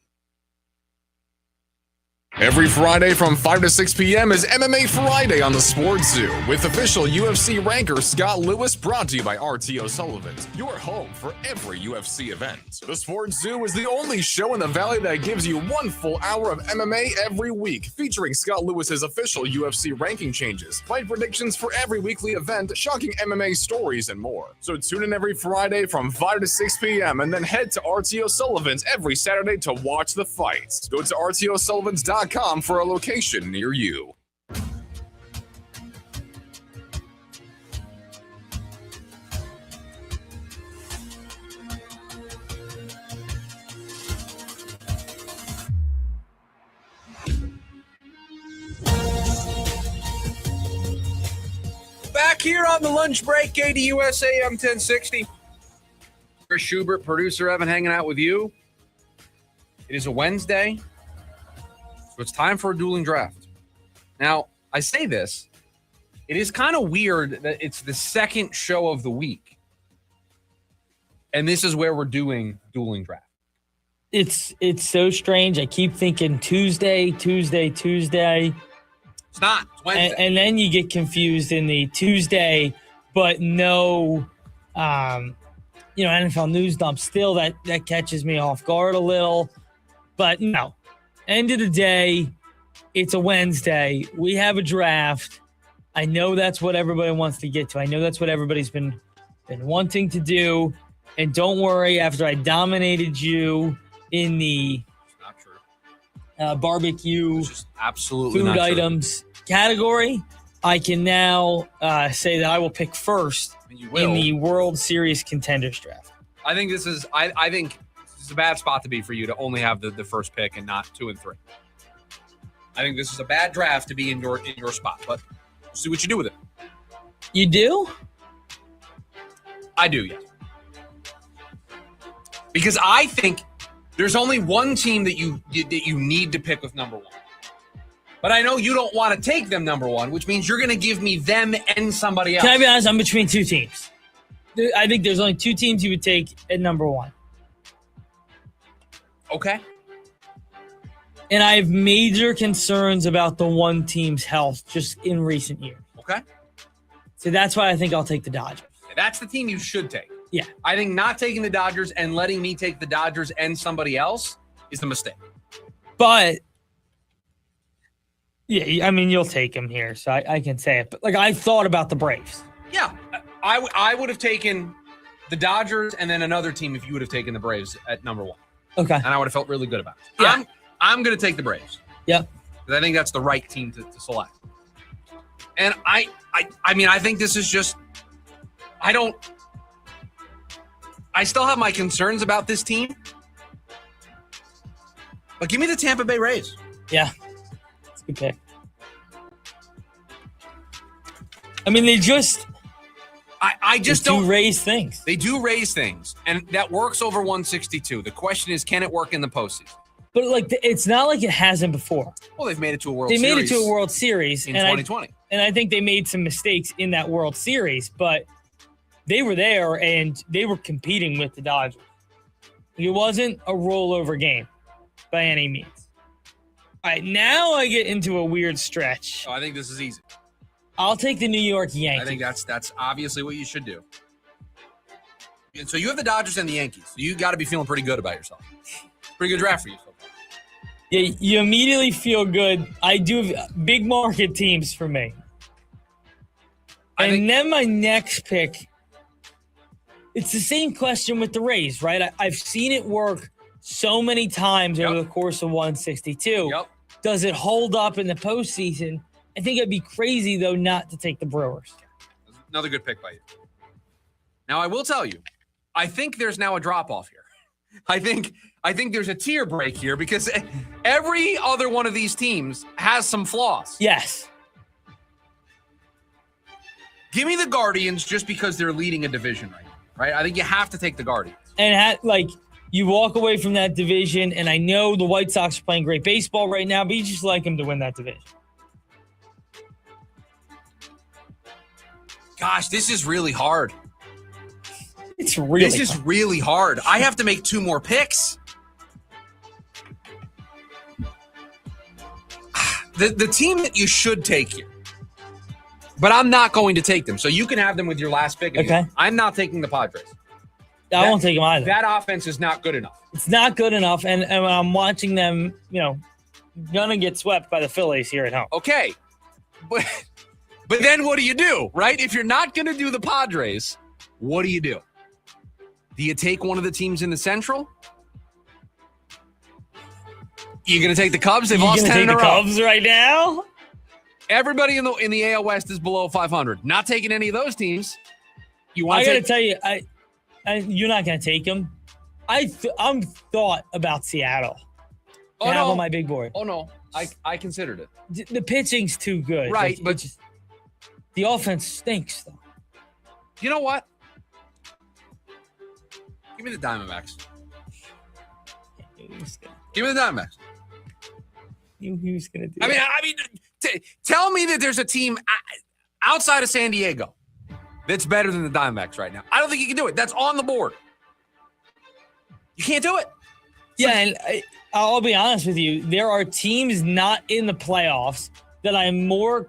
Every Friday from 5 to 6 p.m. is MMA Friday on the Sports Zoo with official UFC ranker Scott Lewis, brought to you by RTO Sullivan's, your home for every UFC event. The Sports Zoo is the only show in the Valley that gives you 1 full hour of MMA every week, featuring Scott Lewis's official UFC ranking changes, fight predictions for every weekly event, shocking MMA stories, and more. So tune in every Friday from 5 to 6 p.m. and then head to RTO Sullivan's every Saturday to watch the fights. Go to RTOSullivans.com for a location near you. Back here on the lunch break, KDUS AM 1060. Chris Schubert, producer Evan, hanging out with you. It is a Wednesday. So it's time for a dueling draft. Now, I say this, it is kind of weird that it's the second show of the week. And this is where we're doing dueling draft. It's so strange. I keep thinking Tuesday. It's not. It's Wednesday. And then you get confused in the Tuesday, but no, NFL news dump. Still, that catches me off guard a little. But no. End of the day, it's a Wednesday. We have a draft. I know that's what everybody wants to get to. I know that's what everybody's been wanting to do. And don't worry, after I dominated you in the barbecue absolutely food not items category, I can now say that I will pick first in the World Series Contenders draft. I think this is I think this is a bad spot to be for you to only have the first pick and not 2 and 3. I think this is a bad draft to be in your spot, but we'll see what you do with it. You do? I do, yes. Because I think there's only one team that you need to pick with number 1. But I know you don't want to take them number 1, which means you're going to give me them and somebody else. Can I be honest? I'm between 2 teams. I think there's only 2 teams you would take at number 1. Okay. And I have major concerns about the one team's health just in recent years. Okay. So that's why I think I'll take the Dodgers. That's the team you should take. Yeah. I think not taking the Dodgers and letting me take the Dodgers and somebody else is the mistake. But, yeah, I mean, you'll take him here, so I can say it. But, I thought about the Braves. Yeah. I would have taken the Dodgers and then another team if you would have taken the Braves at number 1. Okay. And I would have felt really good about it. Yeah. I'm going to take the Braves. Yeah. Because I think that's the right team to select. And I mean, I think this is just – I still have my concerns about this team. But give me the Tampa Bay Rays. Yeah. That's a good pick. I mean, they just – I just don't raise things. They do raise things, and that works over 162. The question is, can it work in the postseason? But it's not like it hasn't before. Well, they've made it to a World Series. They made it to a World Series in 2020. And I think they made some mistakes in that World Series, but they were there and they were competing with the Dodgers. It wasn't a rollover game by any means. All right, now I get into a weird stretch. Oh, I think this is easy. I'll take the New York Yankees. I think that's obviously what you should do. And so you have the Dodgers and the Yankees. So you got to be feeling pretty good about yourself. Pretty good draft for you so far. Yeah, you immediately feel good. I do have big market teams for me. And then my next pick, it's the same question with the Rays, right? I've seen it work so many times over the course of 162. Yep. Does it hold up in the postseason? I think it'd be crazy, though, not to take the Brewers. Another good pick by you. Now, I will tell you, I think there's now a drop-off here. I think there's a tier break here because every other one of these teams has some flaws. Yes. Give me the Guardians just because they're leading a division right now, right? I think you have to take the Guardians. And you walk away from that division, and I know the White Sox are playing great baseball right now, but you just like them to win that division. Gosh, this is really hard. It's really This is really hard. I have to make 2 more picks. The team that you should take here, but I'm not going to take them. So you can have them with your last pick. Okay. I'm not taking the Padres. I won't take them either. That offense is not good enough. It's not good enough, and I'm watching them, gonna get swept by the Phillies here at home. Okay. But then what do you do, right? If you're not going to do the Padres, what do you do? Do you take one of the teams in the Central? You going to take the Cubs? They've lost 10 in a row. Cubs right now? Everybody in the AL West is below 500. Not taking any of those teams. I got to tell you, you're not going to take them. I'm thought about Seattle. Oh, no. On my big board. Oh, no. I considered it. The pitching's too good. Right, but the offense stinks, though. You know what? Give me the Diamondbacks. Give me the Diamondbacks. Who's going to do I mean, tell me that there's a team outside of San Diego that's better than the Diamondbacks right now. I don't think you can do it. That's on the board. You can't do it. Yeah, and I'll be honest with you. There are teams not in the playoffs that I'm more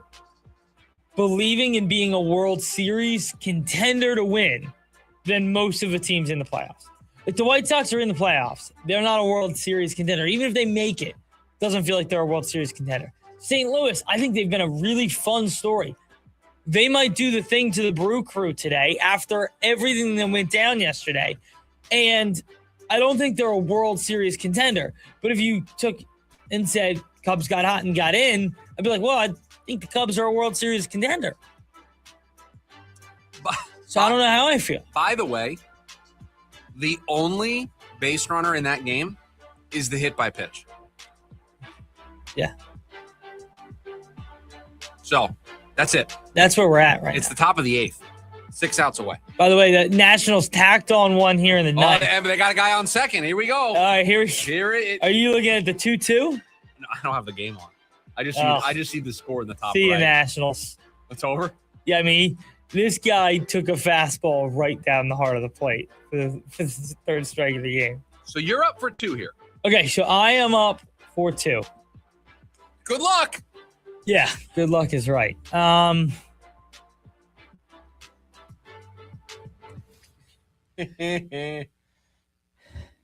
believing in being a World Series contender to win than most of the teams in the playoffs. If the White Sox are in the playoffs, they're not a World Series contender. Even if they make it, doesn't feel like they're a World Series contender. St. Louis, I think they've been a really fun story. They might do the thing to the Brew Crew today after everything that went down yesterday. And I don't think they're a World Series contender. But if you took and said Cubs got hot and got in, I'd be like, well, I think the Cubs are a World Series contender. So I don't know how I feel. By the way, the only base runner in that game is the hit by pitch. Yeah. So that's it. That's where we're at right It's the top of the 8th. 6 outs away. By the way, the Nationals tacked on one here in the ninth. And they got a guy on second. Here we go. All right, here it. Are you looking at the 2-2? No, I don't have the game on. I just see the score in the top See right. you, Nationals. It's over? Yeah, I mean, this guy took a fastball right down the heart of the plate for the third strike of the game. So you're up for 2 here. Okay, so I am up for 2. Good luck. Yeah, good luck is right. You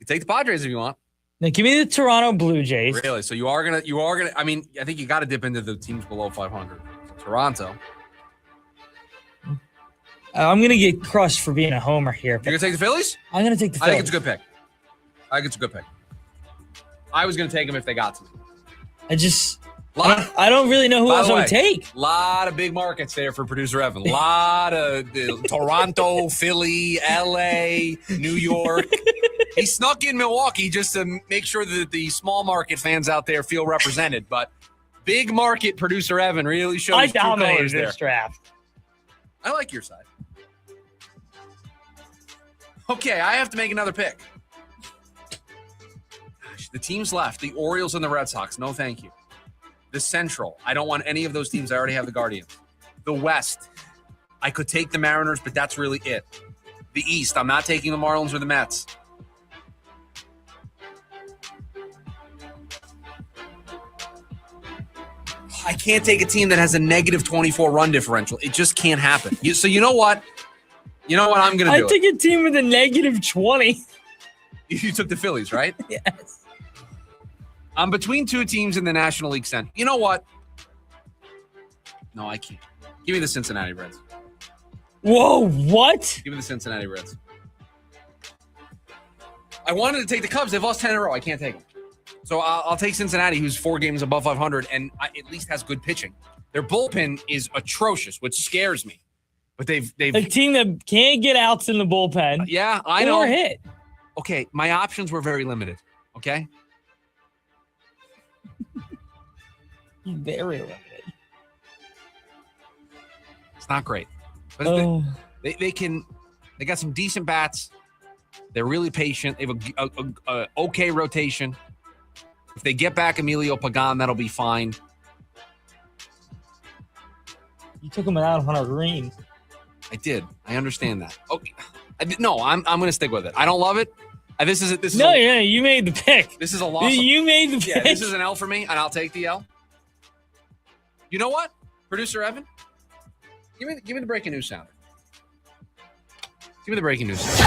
take the Padres if you want. Now give me the Toronto Blue Jays. Really? So you are gonna. I mean, I think you got to dip into the teams below 500. Toronto. I'm gonna get crushed for being a homer here. You're gonna take the Phillies? I'm gonna take the Phillies. I think it's a good pick. I was gonna take them if they got to. I don't really know who else I would take. A lot of big markets there for producer Evan. A lot of Toronto, Philly, LA, New York. He snuck in Milwaukee just to make sure that the small market fans out there feel represented. But big market producer Evan really showed his true colors dominated there. this draft. I like your side. Okay, I have to make another pick. Gosh, the teams left, the Orioles and the Red Sox. No, thank you. The Central, I don't want any of those teams. I already have the Guardians. The West, I could take the Mariners, but that's really it. The East, I'm not taking the Marlins or the Mets. I can't take a team that has a negative 24 run differential. It just can't happen. So you know what? You know what I'm going to do? I took a team with a negative 20. You took the Phillies, right? Yes. I'm between two teams in the National League Central. You know what? No, I can't. Give me the Cincinnati Reds. Whoa, what? Give me the Cincinnati Reds. I wanted to take the Cubs. They've lost 10 in a row. I can't take them. So I'll take Cincinnati, who's 4 games above 500 and at least has good pitching. Their bullpen is atrocious, which scares me. But they've a team that can't get outs in the bullpen. Yeah, I know. Or hit. Okay, my options were very limited. Okay. Very limited. It's not great. But they got some decent bats. They're really patient. They have a okay rotation. If they get back Emilio Pagan, that'll be fine. You took him out of Hunter Green. I did. I understand that. Okay. I'm going to stick with it. I don't love it. You made the pick. This is a loss. You made the pick. Yeah, this is an L for me, and I'll take the L. You know what, producer Evan? Give me the breaking news sounder. Give me the breaking news sounder.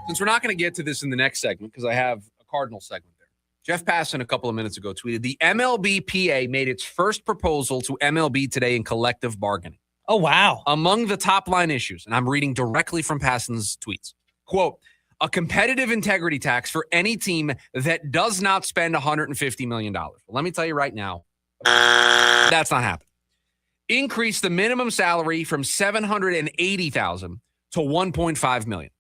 Since we're not going to get to this in the next segment because I have a Cardinal segment there. Jeff Passan a couple of minutes ago tweeted, the MLBPA made its first proposal to MLB today in collective bargaining. Oh, wow. Among the top line issues, and I'm reading directly from Passan's tweets, quote, a competitive integrity tax for any team that does not spend $150 million. Well, let me tell you right now, that's not happening. Increase the minimum salary from $780,000 to $1.5 million.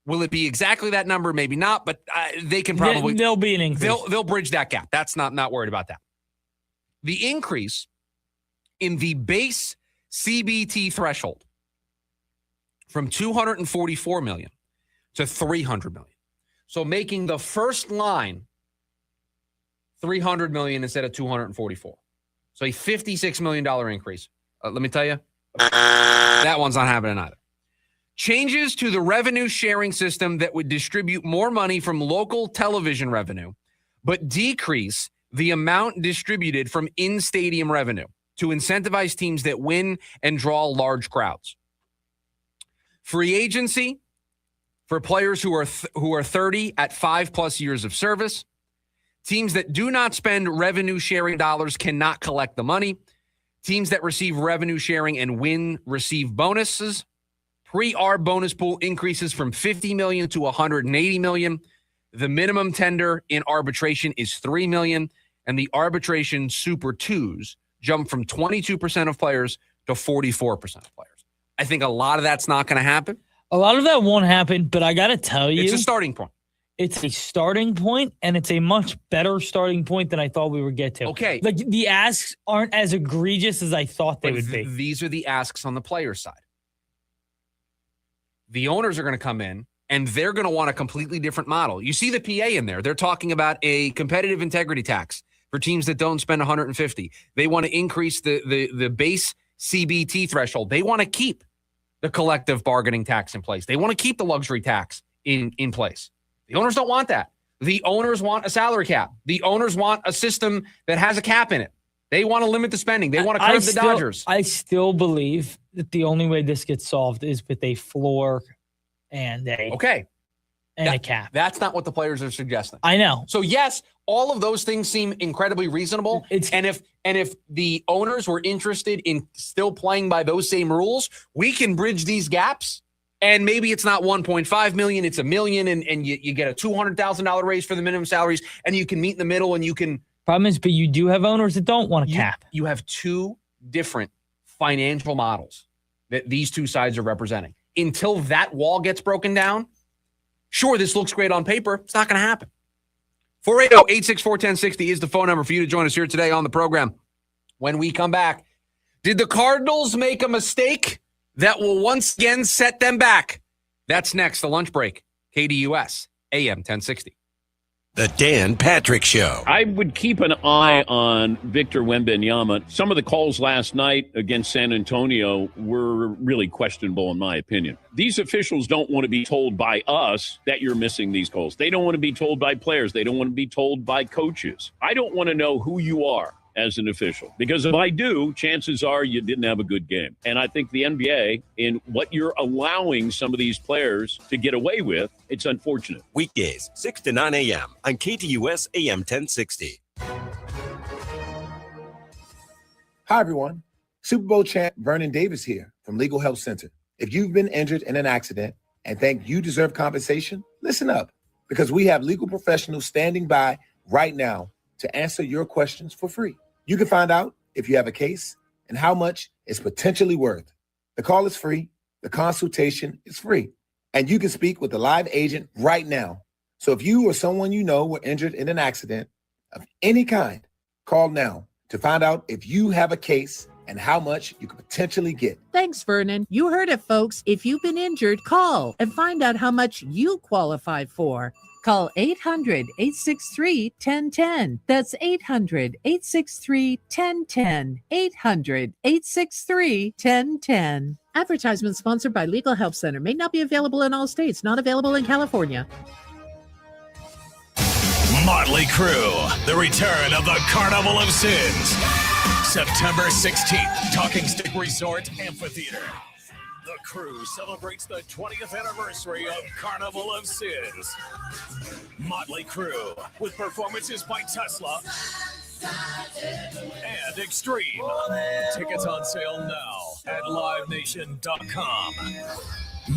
Will it be exactly that number? Maybe not, but they can probably. There'll be an increase. They'll bridge that gap. That's not worried about that. The increase in the base CBT threshold from $244 million to $300 million. So making the first line $300 million instead of $244. So a $56 million increase. Let me tell you, that one's not happening either. Changes to the revenue sharing system that would distribute more money from local television revenue, but decrease the amount distributed from in-stadium revenue to incentivize teams that win and draw large crowds. Free agency for players who are 30 at 5+ years of service. Teams that do not spend revenue sharing dollars cannot collect the money. Teams that receive revenue sharing and win receive bonuses. Pre-ARB bonus pool increases from $50 million to $180 million. The minimum tender in arbitration is $3 million, and the arbitration Super 2s jump from 22% of players to 44% of players. I think a lot of that's not going to happen. A lot of that won't happen, but I got to tell you. It's a starting point. It's a starting point, and it's a much better starting point than I thought we would get to. Okay. Like, the asks aren't as egregious as I thought they would be. These are the asks on the player side. The owners are going to come in, and they're going to want a completely different model. You see the PA in there. They're talking about a competitive integrity tax for teams that don't spend $150. They want to increase the base CBT threshold. They want to keep the collective bargaining tax in place. They want to keep the luxury tax in place. The owners don't want that. The owners want a salary cap. The owners want a system that has a cap in it. They want to limit the spending. They want to curb the Dodgers. I still believe that the only way this gets solved is with a floor and a cap. That's not what the players are suggesting. I know. So yes, all of those things seem incredibly reasonable. And if the owners were interested in still playing by those same rules, we can bridge these gaps. And maybe it's not 1.5 million, it's $1 million, and you get a $200,000 raise for the minimum salaries, and you can meet in the middle, and you can. Problem is, but you do have owners that don't want a cap. You have two different financial models that these two sides are representing. Until that wall gets broken down, sure, this looks great on paper. It's not going to happen. 480-864-1060 is the phone number for you to join us here today on the program. When we come back, did the Cardinals make a mistake that will once again set them back? That's next, the lunch break. KDUS, AM 1060. The Dan Patrick Show. I would keep an eye on Victor Wembanyama. Some of the calls last night against San Antonio were really questionable, in my opinion. These officials don't want to be told by us that you're missing these calls. They don't want to be told by players. They don't want to be told by coaches. I don't want to know who you are. as an official. Because if I do, chances are you didn't have a good game. And I think the NBA, in what you're allowing some of these players to get away with, it's unfortunate. Weekdays, 6 to 9 a.m. on KTUS AM 1060. Hi, everyone. Super Bowl champ Vernon Davis here from Legal Help Center. If you've been injured in an accident and think you deserve compensation, listen up, because we have legal professionals standing by right now to answer your questions for free. You can find out if you have a case and how much it's potentially worth. The call is free. The consultation is free. And you can speak with a live agent right now. So if you or someone you know were injured in an accident of any kind, call now to find out if you have a case and how much you could potentially get. Thanks, Vernon. You heard it, folks. If you've been injured, call and find out how much you qualify for. Call 800-863-1010. That's 800-863-1010. 800-863-1010. Advertisement sponsored by Legal Help Center. May not be available in all states. Not available in California. Motley Crue, the return of the Carnival of Sins. September 16th, Talking Stick Resort Amphitheater. The crew celebrates the 20th anniversary of Carnival of Sins. Motley Crue, with performances by Tesla and Extreme. Tickets on sale now at livenation.com.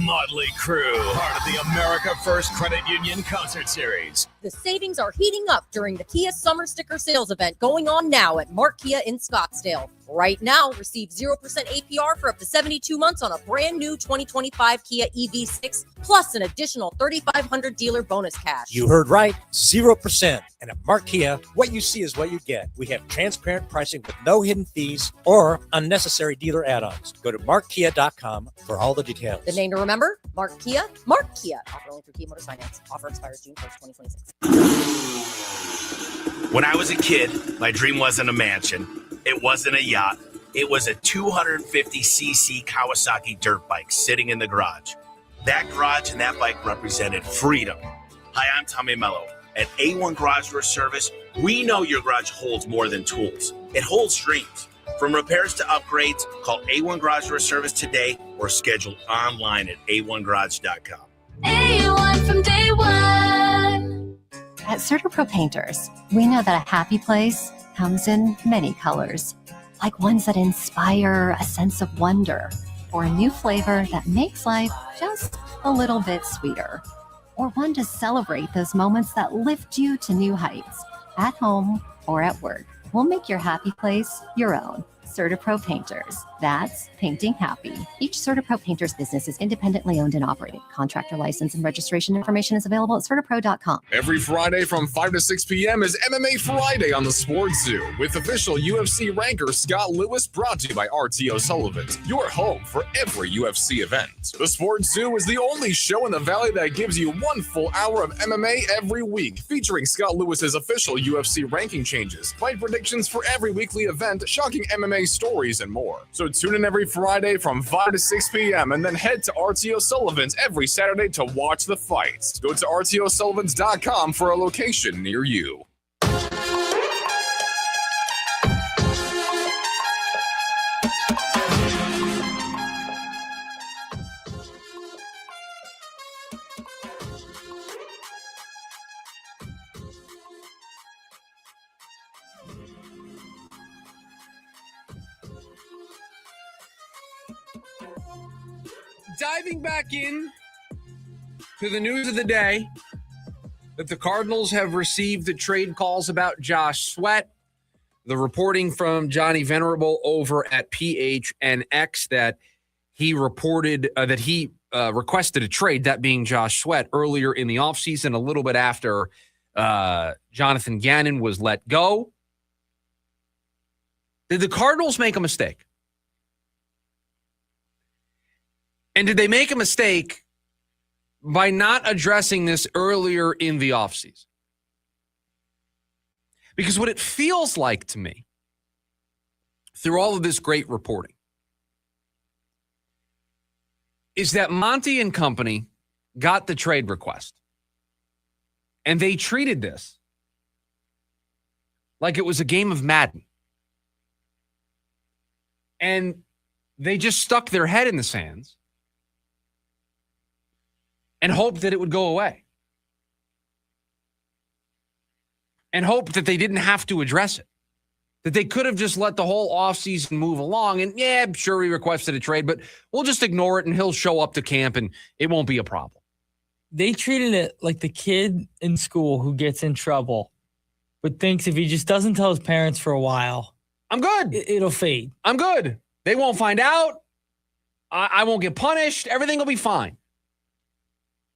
Motley Crue, part of the America First Credit Union Concert Series. The savings are heating up during the Kia Summer Sticker Sales event going on now at Mark Kia in Scottsdale. Right now, receive 0% APR for up to 72 months on a brand new 2025 Kia EV6, plus an additional $3,500 dealer bonus cash. You heard right, 0%. And at Mark Kia, what you see is what you get. We have transparent pricing with no hidden fees or unnecessary dealer add-ons. Go to markkia.com for all the details. The name to remember, Mark Kia. Mark Kia. Offer only through Kia Motors Finance. Offer expires June 1st, 2026. When I was a kid, my dream wasn't a mansion. It wasn't a yacht. It was a 250cc Kawasaki dirt bike sitting in the garage. That garage and that bike represented freedom. Hi, I'm Tommy Mello. At A1 Garage Door Service, we know your garage holds more than tools. It holds dreams. From repairs to upgrades, call A1 Garage Door Service today or schedule online at a1garage.com. A1 from day one. At CertaPro Painters, we know that a happy place comes in many colors, like ones that inspire a sense of wonder, or a new flavor that makes life just a little bit sweeter, or one to celebrate those moments that lift you to new heights, at home or at work. We'll make your happy place your own. CertaPro Painters. That's painting happy. Each CertaPro Painters business is independently owned and operated. Contractor license and registration information is available at CertaPro.com. Every Friday from 5 to 6 p.m. is MMA Friday on the Sports Zoo with official UFC ranker Scott Lewis, brought to you by RTO Sullivan's, your home for every UFC event. The Sports Zoo is the only show in the Valley that gives you 1 full hour of MMA every week, featuring Scott Lewis's official UFC ranking changes, fight predictions for every weekly event, shocking MMA stories, and more. So tune in every Friday from 5 to 6 p.m. and then head to RTO Sullivan's every Saturday to watch the fights. Go to RTOSullivans.com for a location near you. Diving back in to the news of the day, that the Cardinals have received the trade calls about Josh Sweat. The reporting from Johnny Venerable over at PHNX that he reported that he requested a trade, that being Josh Sweat, earlier in the offseason, a little bit after Jonathan Gannon was let go. Did the Cardinals make a mistake? And did they make a mistake by not addressing this earlier in the offseason? Because what it feels like to me, through all of this great reporting, is that Monty and company got the trade request, and they treated this like it was a game of Madden. And they just stuck their head in the sands and hoped that it would go away. And hoped that they didn't have to address it. That they could have just let the whole offseason move along. And yeah, I'm sure he requested a trade, but we'll just ignore it and he'll show up to camp and it won't be a problem. They treated it like the kid in school who gets in trouble, but thinks if he just doesn't tell his parents for a while, I'm good. It'll fade. I'm good. They won't find out. I won't get punished. Everything will be fine.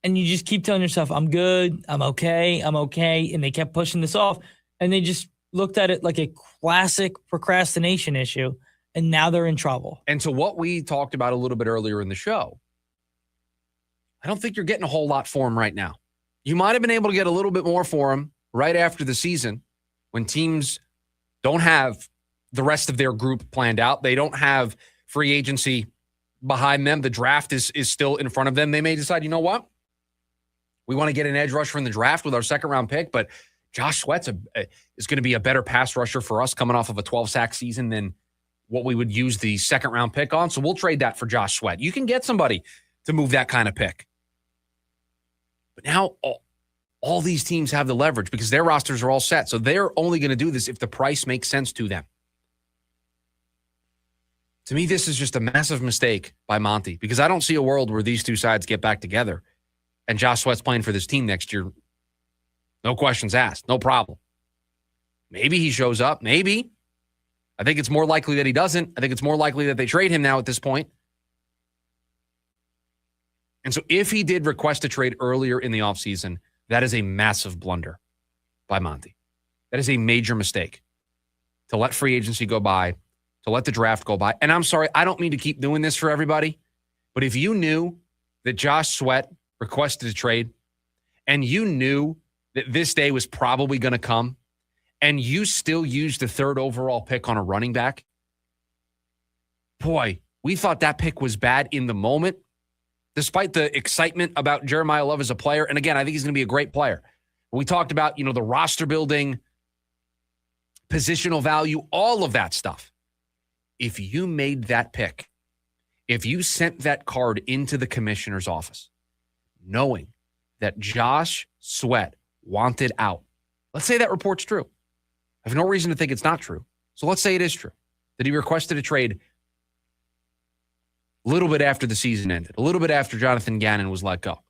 And you just keep telling yourself, I'm good. I'm okay. I'm okay. And they kept pushing this off. And they just looked at it like a classic procrastination issue. And now they're in trouble. And to what we talked about a little bit earlier in the show, I don't think you're getting a whole lot for him right now. You might have been able to get a little bit more for him right after the season when teams don't have the rest of their group planned out. They don't have free agency behind them. The draft is still in front of them. They may decide, you know what? We want to get an edge rusher in the draft with our second-round pick, but Josh Sweat is going to be a better pass rusher for us coming off of a 12-sack season than what we would use the second-round pick on. So we'll trade that for Josh Sweat. You can get somebody to move that kind of pick. But now all these teams have the leverage because their rosters are all set. So they're only going to do this if the price makes sense to them. To me, this is just a massive mistake by Monty because I don't see a world where these two sides get back together and Josh Sweat's playing for this team next year. No questions asked. No problem. Maybe he shows up. Maybe. I think it's more likely that he doesn't. I think it's more likely that they trade him now at this point. And so if he did request a trade earlier in the offseason, that is a massive blunder by Monty. That is a major mistake to let free agency go by, to let the draft go by. And I'm sorry, I don't mean to keep doing this for everybody, but if you knew that Josh Sweat requested a trade and you knew that this day was probably going to come and you still used the third overall pick on a running back, boy, we thought that pick was bad in the moment. Despite the excitement about Jeremiah Love as a player, and again, I think he's going to be a great player. We talked about, the roster building, positional value, all of that stuff. If you made that pick, if you sent that card into the commissioner's office, knowing that Josh Sweat wanted out, let's say that report's true. I have no reason to think it's not true. So let's say it is true, that he requested a trade a little bit after the season ended, a little bit after Jonathan Gannon was let go.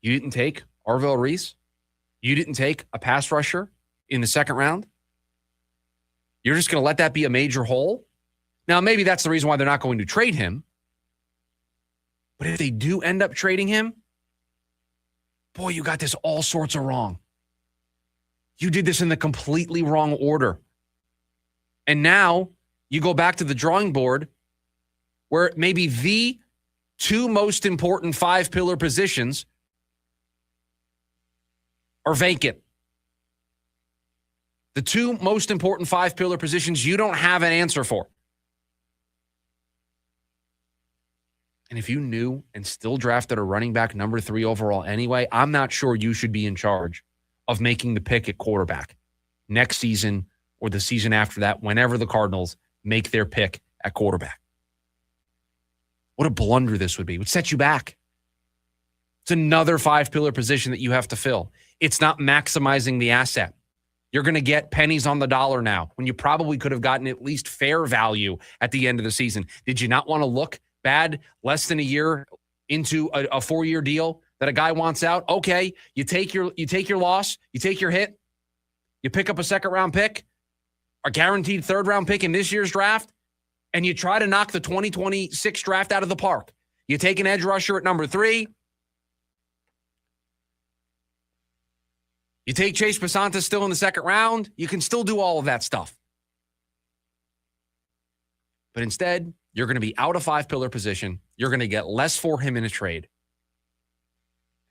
You didn't take Arvell Reese. You didn't take a pass rusher in the second round. You're just going to let that be a major hole? Now, maybe that's the reason why they're not going to trade him. But if they do end up trading him, boy, you got this all sorts of wrong. You did this in the completely wrong order. And now you go back to the drawing board where maybe the two most important five-pillar positions are vacant. The two most important five-pillar positions you don't have an answer for. And if you knew and still drafted a running back number 3 overall anyway, I'm not sure you should be in charge of making the pick at quarterback next season or the season after that, whenever the Cardinals make their pick at quarterback. What a blunder this would be. It would set you back. It's another five-pillar position that you have to fill. It's not maximizing the asset. You're going to get pennies on the dollar now when you probably could have gotten at least fair value at the end of the season. Did you not want to look bad less than a year into a 4-year deal that a guy wants out? Okay, you take your loss, you take your hit, you pick up a second-round pick, a guaranteed third-round pick in this year's draft, and you try to knock the 2026 draft out of the park. You take an edge rusher at number 3. You take Chase Basanta still in the second round. You can still do all of that stuff. But instead, you're going to be out of five-pillar position. You're going to get less for him in a trade.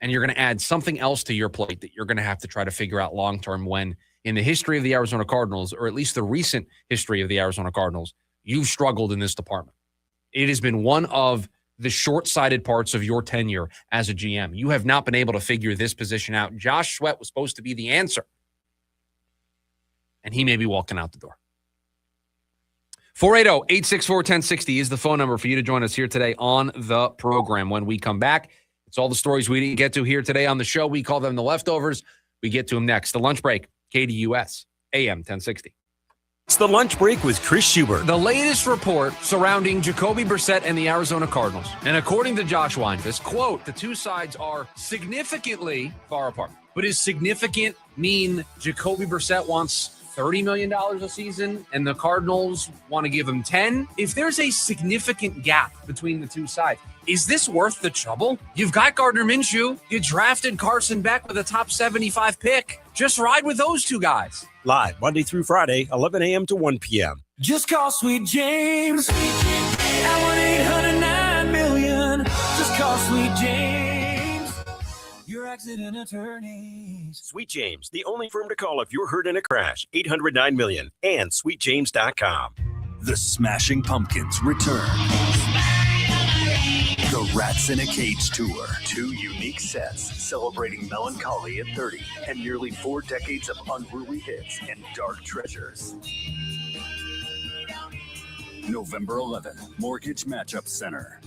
And you're going to add something else to your plate that you're going to have to try to figure out long-term when, in the history of the Arizona Cardinals, or at least the recent history of the Arizona Cardinals, you've struggled in this department. It has been one of the short-sighted parts of your tenure as a GM. You have not been able to figure this position out. Josh Sweat was supposed to be the answer. And he may be walking out the door. 480-864-1060 is the phone number for you to join us here today on the program. When we come back, it's all the stories we didn't get to here today on the show. We call them the leftovers. We get to them next. The lunch break, KDUS, AM 1060. It's the lunch break with Chris Schubert. The latest report surrounding Jacoby Brissett and the Arizona Cardinals. And according to Josh Weinfuss, quote, the two sides are significantly far apart. But does significant mean Jacoby Brissett wants $30 million a season and the Cardinals want to give him 10? If there's a significant gap between the two sides, is this worth the trouble? You've got Gardner Minshew. You drafted Carson Beck with a top 75 pick. Just ride with those two guys. Live Monday through Friday, 11 a.m. to 1 p.m. Just call Sweet James at 1-800-9-million. Just call Sweet James, your accident attorneys. Sweet James, the only firm to call if you're hurt in a crash. 800-9-million and sweetjames.com. The Smashing Pumpkins return. The Rats in a Cage Tour. 2 unique sets celebrating melancholy at 30 and nearly 4 decades of unruly hits and dark treasures. November 11th, Mortgage Matchup Center.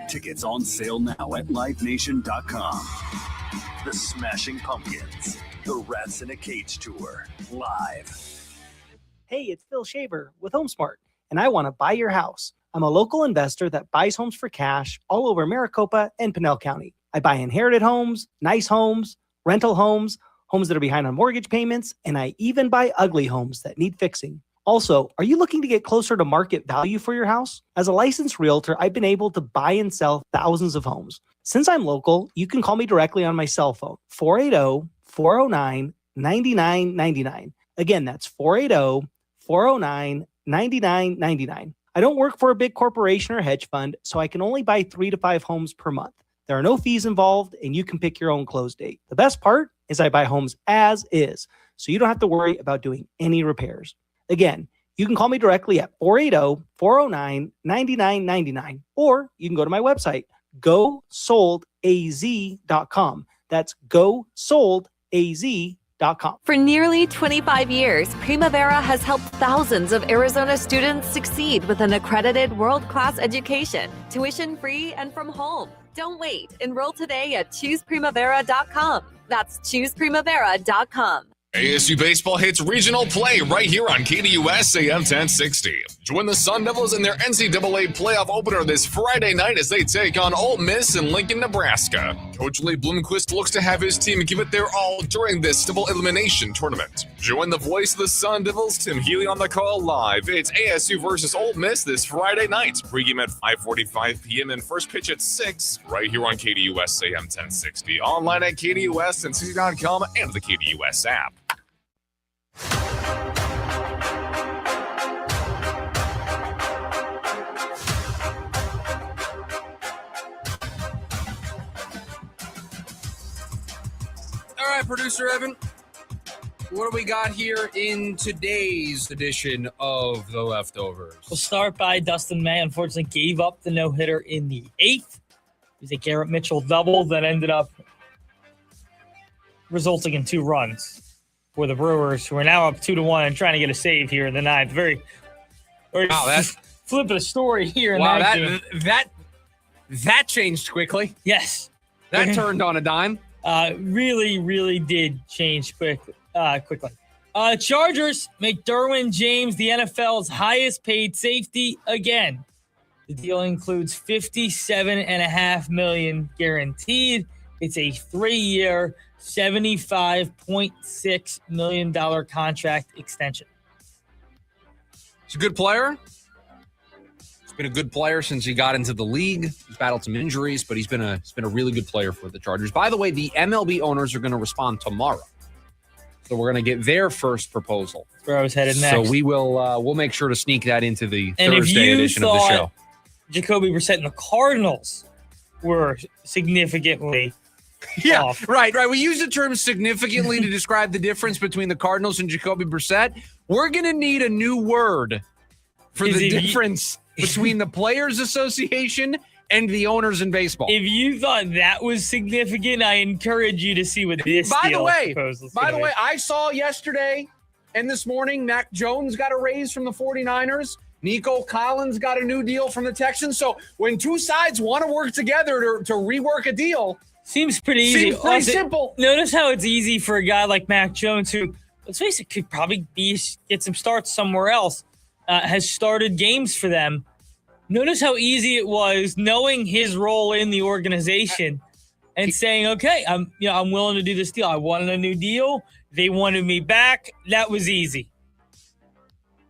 Tickets on sale now at livenation.com. The Smashing Pumpkins. The Rats in a Cage Tour. Live. Hey, it's Phil Shaver with HomeSmart, and I want to buy your house. I'm a local investor that buys homes for cash all over Maricopa and Pinell County. I buy inherited homes, nice homes, rental homes, homes that are behind on mortgage payments, and I even buy ugly homes that need fixing. Also, are you looking to get closer to market value for your house? As a licensed realtor, I've been able to buy and sell thousands of homes. Since I'm local, you can call me directly on my cell phone, 480-409-9999. Again, that's 480-409-9999. I don't work for a big corporation or hedge fund, so I can only buy 3 to 5 homes per month. There are no fees involved, and you can pick your own close date. The best part is I buy homes as is, so you don't have to worry about doing any repairs. Again, you can call me directly at 480-409-9999, or you can go to my website, gosoldaz.com. That's gosoldaz.com. For nearly 25 years, Primavera has helped thousands of Arizona students succeed with an accredited world-class education, tuition-free and from home. Don't wait. Enroll today at chooseprimavera.com. That's chooseprimavera.com. ASU baseball hits regional play right here on KDUS AM 1060. Join the Sun Devils in their NCAA playoff opener this Friday night as they take on Ole Miss in Lincoln, Nebraska. Coach Lee Bloomquist looks to have his team give it their all during this double elimination tournament. Join the voice of the Sun Devils, Tim Healy, on the call live. It's ASU versus Ole Miss this Friday night. Pregame at 5:45 p.m. and first pitch at 6 right here on KDUS AM 1060. Online at KDUS1060.com and the KDUS app. All right, producer Evan, what do we got here in today's edition of The Leftovers? We'll start by Dustin May. Unfortunately, gave up the no-hitter in the 8th. It was a Garrett Mitchell double that ended up resulting in 2 runs for the Brewers, who are now up 2-1 and trying to get a save here in the 9th. Very wow, that's flipping a story here. In wow, that changed quickly. Yes, that turned on a dime. Really did change quickly. Chargers make Derwin James the NFL's highest paid safety again. The deal includes $57.5 million guaranteed. It's a 3-year, $75.6 million contract extension. He's a good player. He's been a good player since he got into the league. He's battled some injuries, but he's been a really good player for the Chargers. By the way, the MLB owners are going to respond tomorrow. So we're going to get their first proposal. That's where I was headed next. So we'll make sure to sneak that into the Thursday edition of the show. Jacoby Brissett and the Cardinals were significantly off. Right. We use the term significantly to describe the difference between the Cardinals and Jacoby Brissett. We're going to need a new word for the difference between the Players Association and the owners in baseball. If you thought that was significant, I encourage you to see what this By the way, proposal is. I saw yesterday And this morning, Mac Jones got a raise from the 49ers. Nico Collins got a new deal from the Texans. So when two sides want to work together to rework a deal, seems pretty easy. Seems pretty Also, simple. Notice how it's easy for a guy like Mac Jones, who, let's face it, could probably get some starts somewhere else, has started games for them. Notice how easy it was knowing his role in the organization and saying, okay, I'm willing to do this deal. I wanted a new deal. They wanted me back. That was easy.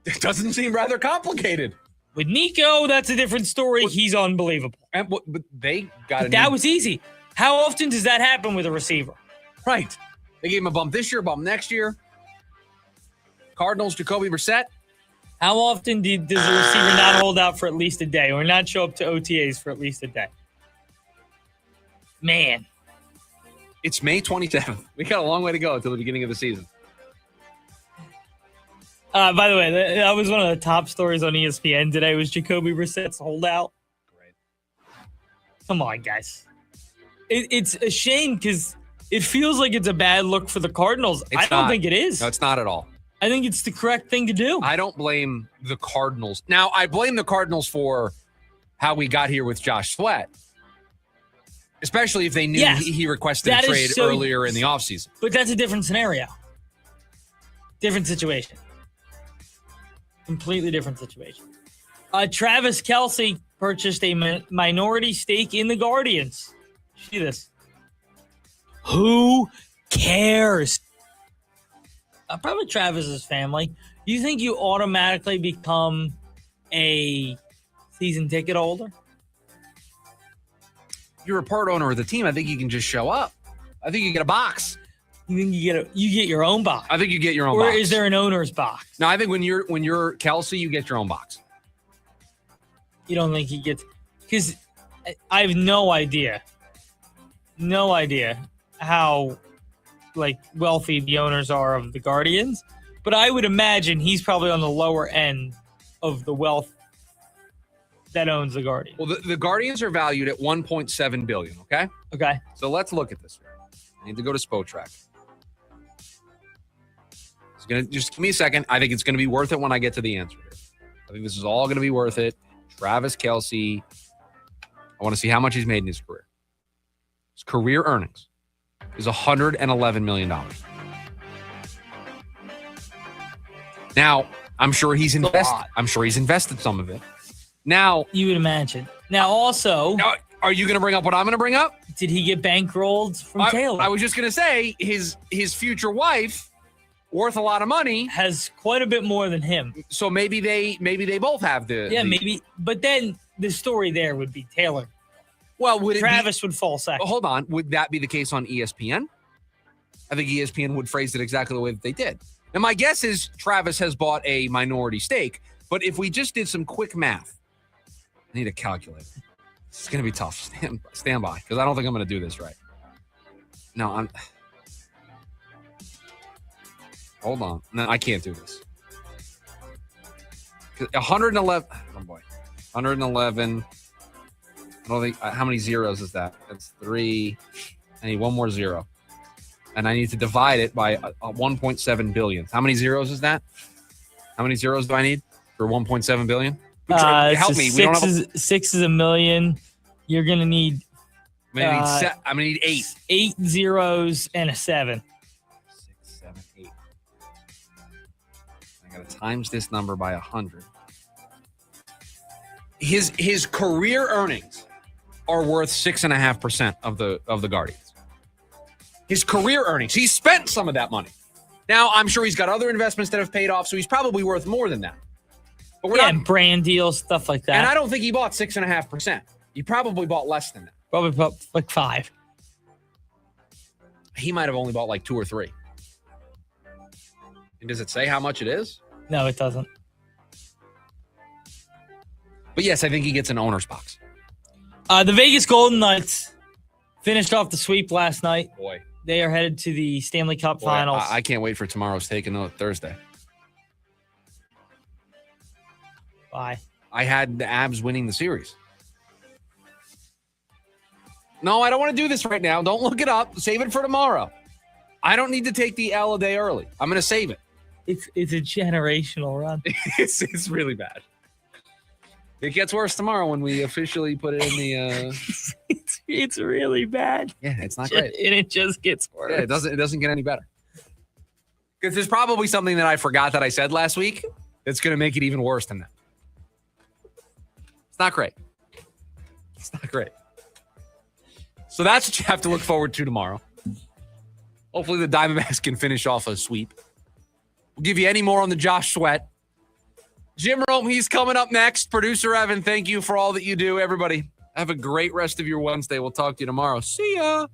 It doesn't seem rather complicated. With Nico, that's a different story. He's unbelievable. But they got that was easy. How often does that happen with a receiver? Right. They gave him a bump this year, bump next year. Cardinals, Jacoby Brissett. How often does a receiver not hold out for at least a day or not show up to OTAs for at least a day? Man. It's May 27th. We got a long way to go until the beginning of the season. By the way, that was one of the top stories on ESPN today was Jacoby Brissett's holdout. Great. Come on, guys. It's a shame because it feels like it's a bad look for the Cardinals. I don't think it is. No, it's not at all. I think it's the correct thing to do. I don't blame the Cardinals. Now, I blame the Cardinals for how we got here with Josh Sweat, especially if they knew he requested a trade earlier in the offseason. But that's a different scenario. Different situation. Completely different situation. Travis Kelce purchased a minority stake in the Guardians. See this. Who cares? Probably Travis's family. Do you think you automatically become a season ticket holder? You're a part owner of the team. I think you can just show up. I think you get a box. You think you get your own box? I think you get your own box. Or is there an owner's box? No, I think when you're Kelsey, you get your own box. You don't think he gets, because I have no idea how wealthy the owners are of the Guardians, but I would imagine he's probably on the lower end of the wealth that owns the Guardians. Well, the Guardians are valued at $1.7 billion. Okay. So let's look at this. I need to go to Spotrac. Just give me a second. I think it's going to be worth it when I get to the answer here. I think this is all going to be worth it. Travis Kelce. I want to see how much he's made in his career. His career earnings is $111 million. Now, I'm sure he's invested some of it. Now, you would imagine. Now, also, are you going to bring up what I'm going to bring up? Did he get bankrolled from Taylor? I was just going to say his future wife, worth a lot of money, has quite a bit more than him. So maybe they both have maybe. But then the story there would be Taylor. Well, Travis would fall second. Hold on, would that be the case on ESPN? I think ESPN would phrase it exactly the way that they did. And my guess is Travis has bought a minority stake. But if we just did some quick math, I need a calculator. It's going to be tough. Stand by, because I don't think I'm going to do this right. No, hold on. No, I can't do this. 111. Oh boy. 111. I don't think. How many zeros is that? That's 3. I need one more zero. And I need to divide it by 1.7 billion. How many zeros is that? How many zeros do I need for 1.7 billion? Help me. Six is a million. You're going to need. I'm going to need 8. 8 zeros and a 7. 6, 7, 8. I got to times this number by 100. His career earnings are worth 6.5% of the Guardians. His career earnings. He spent some of that money. Now, I'm sure he's got other investments that have paid off, so he's probably worth more than that. But and brand deals, stuff like that. And I don't think he bought 6.5%. He probably bought less than that. Probably bought like 5. He might have only bought like 2 or 3. And does it say how much it is? No, it doesn't. But yes, I think he gets an owner's box. The Vegas Golden Knights finished off the sweep last night. Boy. They are headed to the Stanley Cup Finals. I can't wait for tomorrow's take on Thursday. Why? I had the Abs winning the series. No, I don't want to do this right now. Don't look it up. Save it for tomorrow. I don't need to take the L a day early. I'm going to save it. It's a generational run. It's really bad. It gets worse tomorrow when we officially put it in the. It's really bad. Yeah, it's not great, and it just gets worse. Yeah, it doesn't get any better. Because there's probably something that I forgot that I said last week that's going to make it even worse than that. It's not great. It's not great. So that's what you have to look forward to tomorrow. Hopefully the Diamondbacks can finish off a sweep. We'll give you any more on the Josh Sweat. Jim Rome, he's coming up next. Producer Evan, thank you for all that you do. Everybody, have a great rest of your Wednesday. We'll talk to you tomorrow. See ya.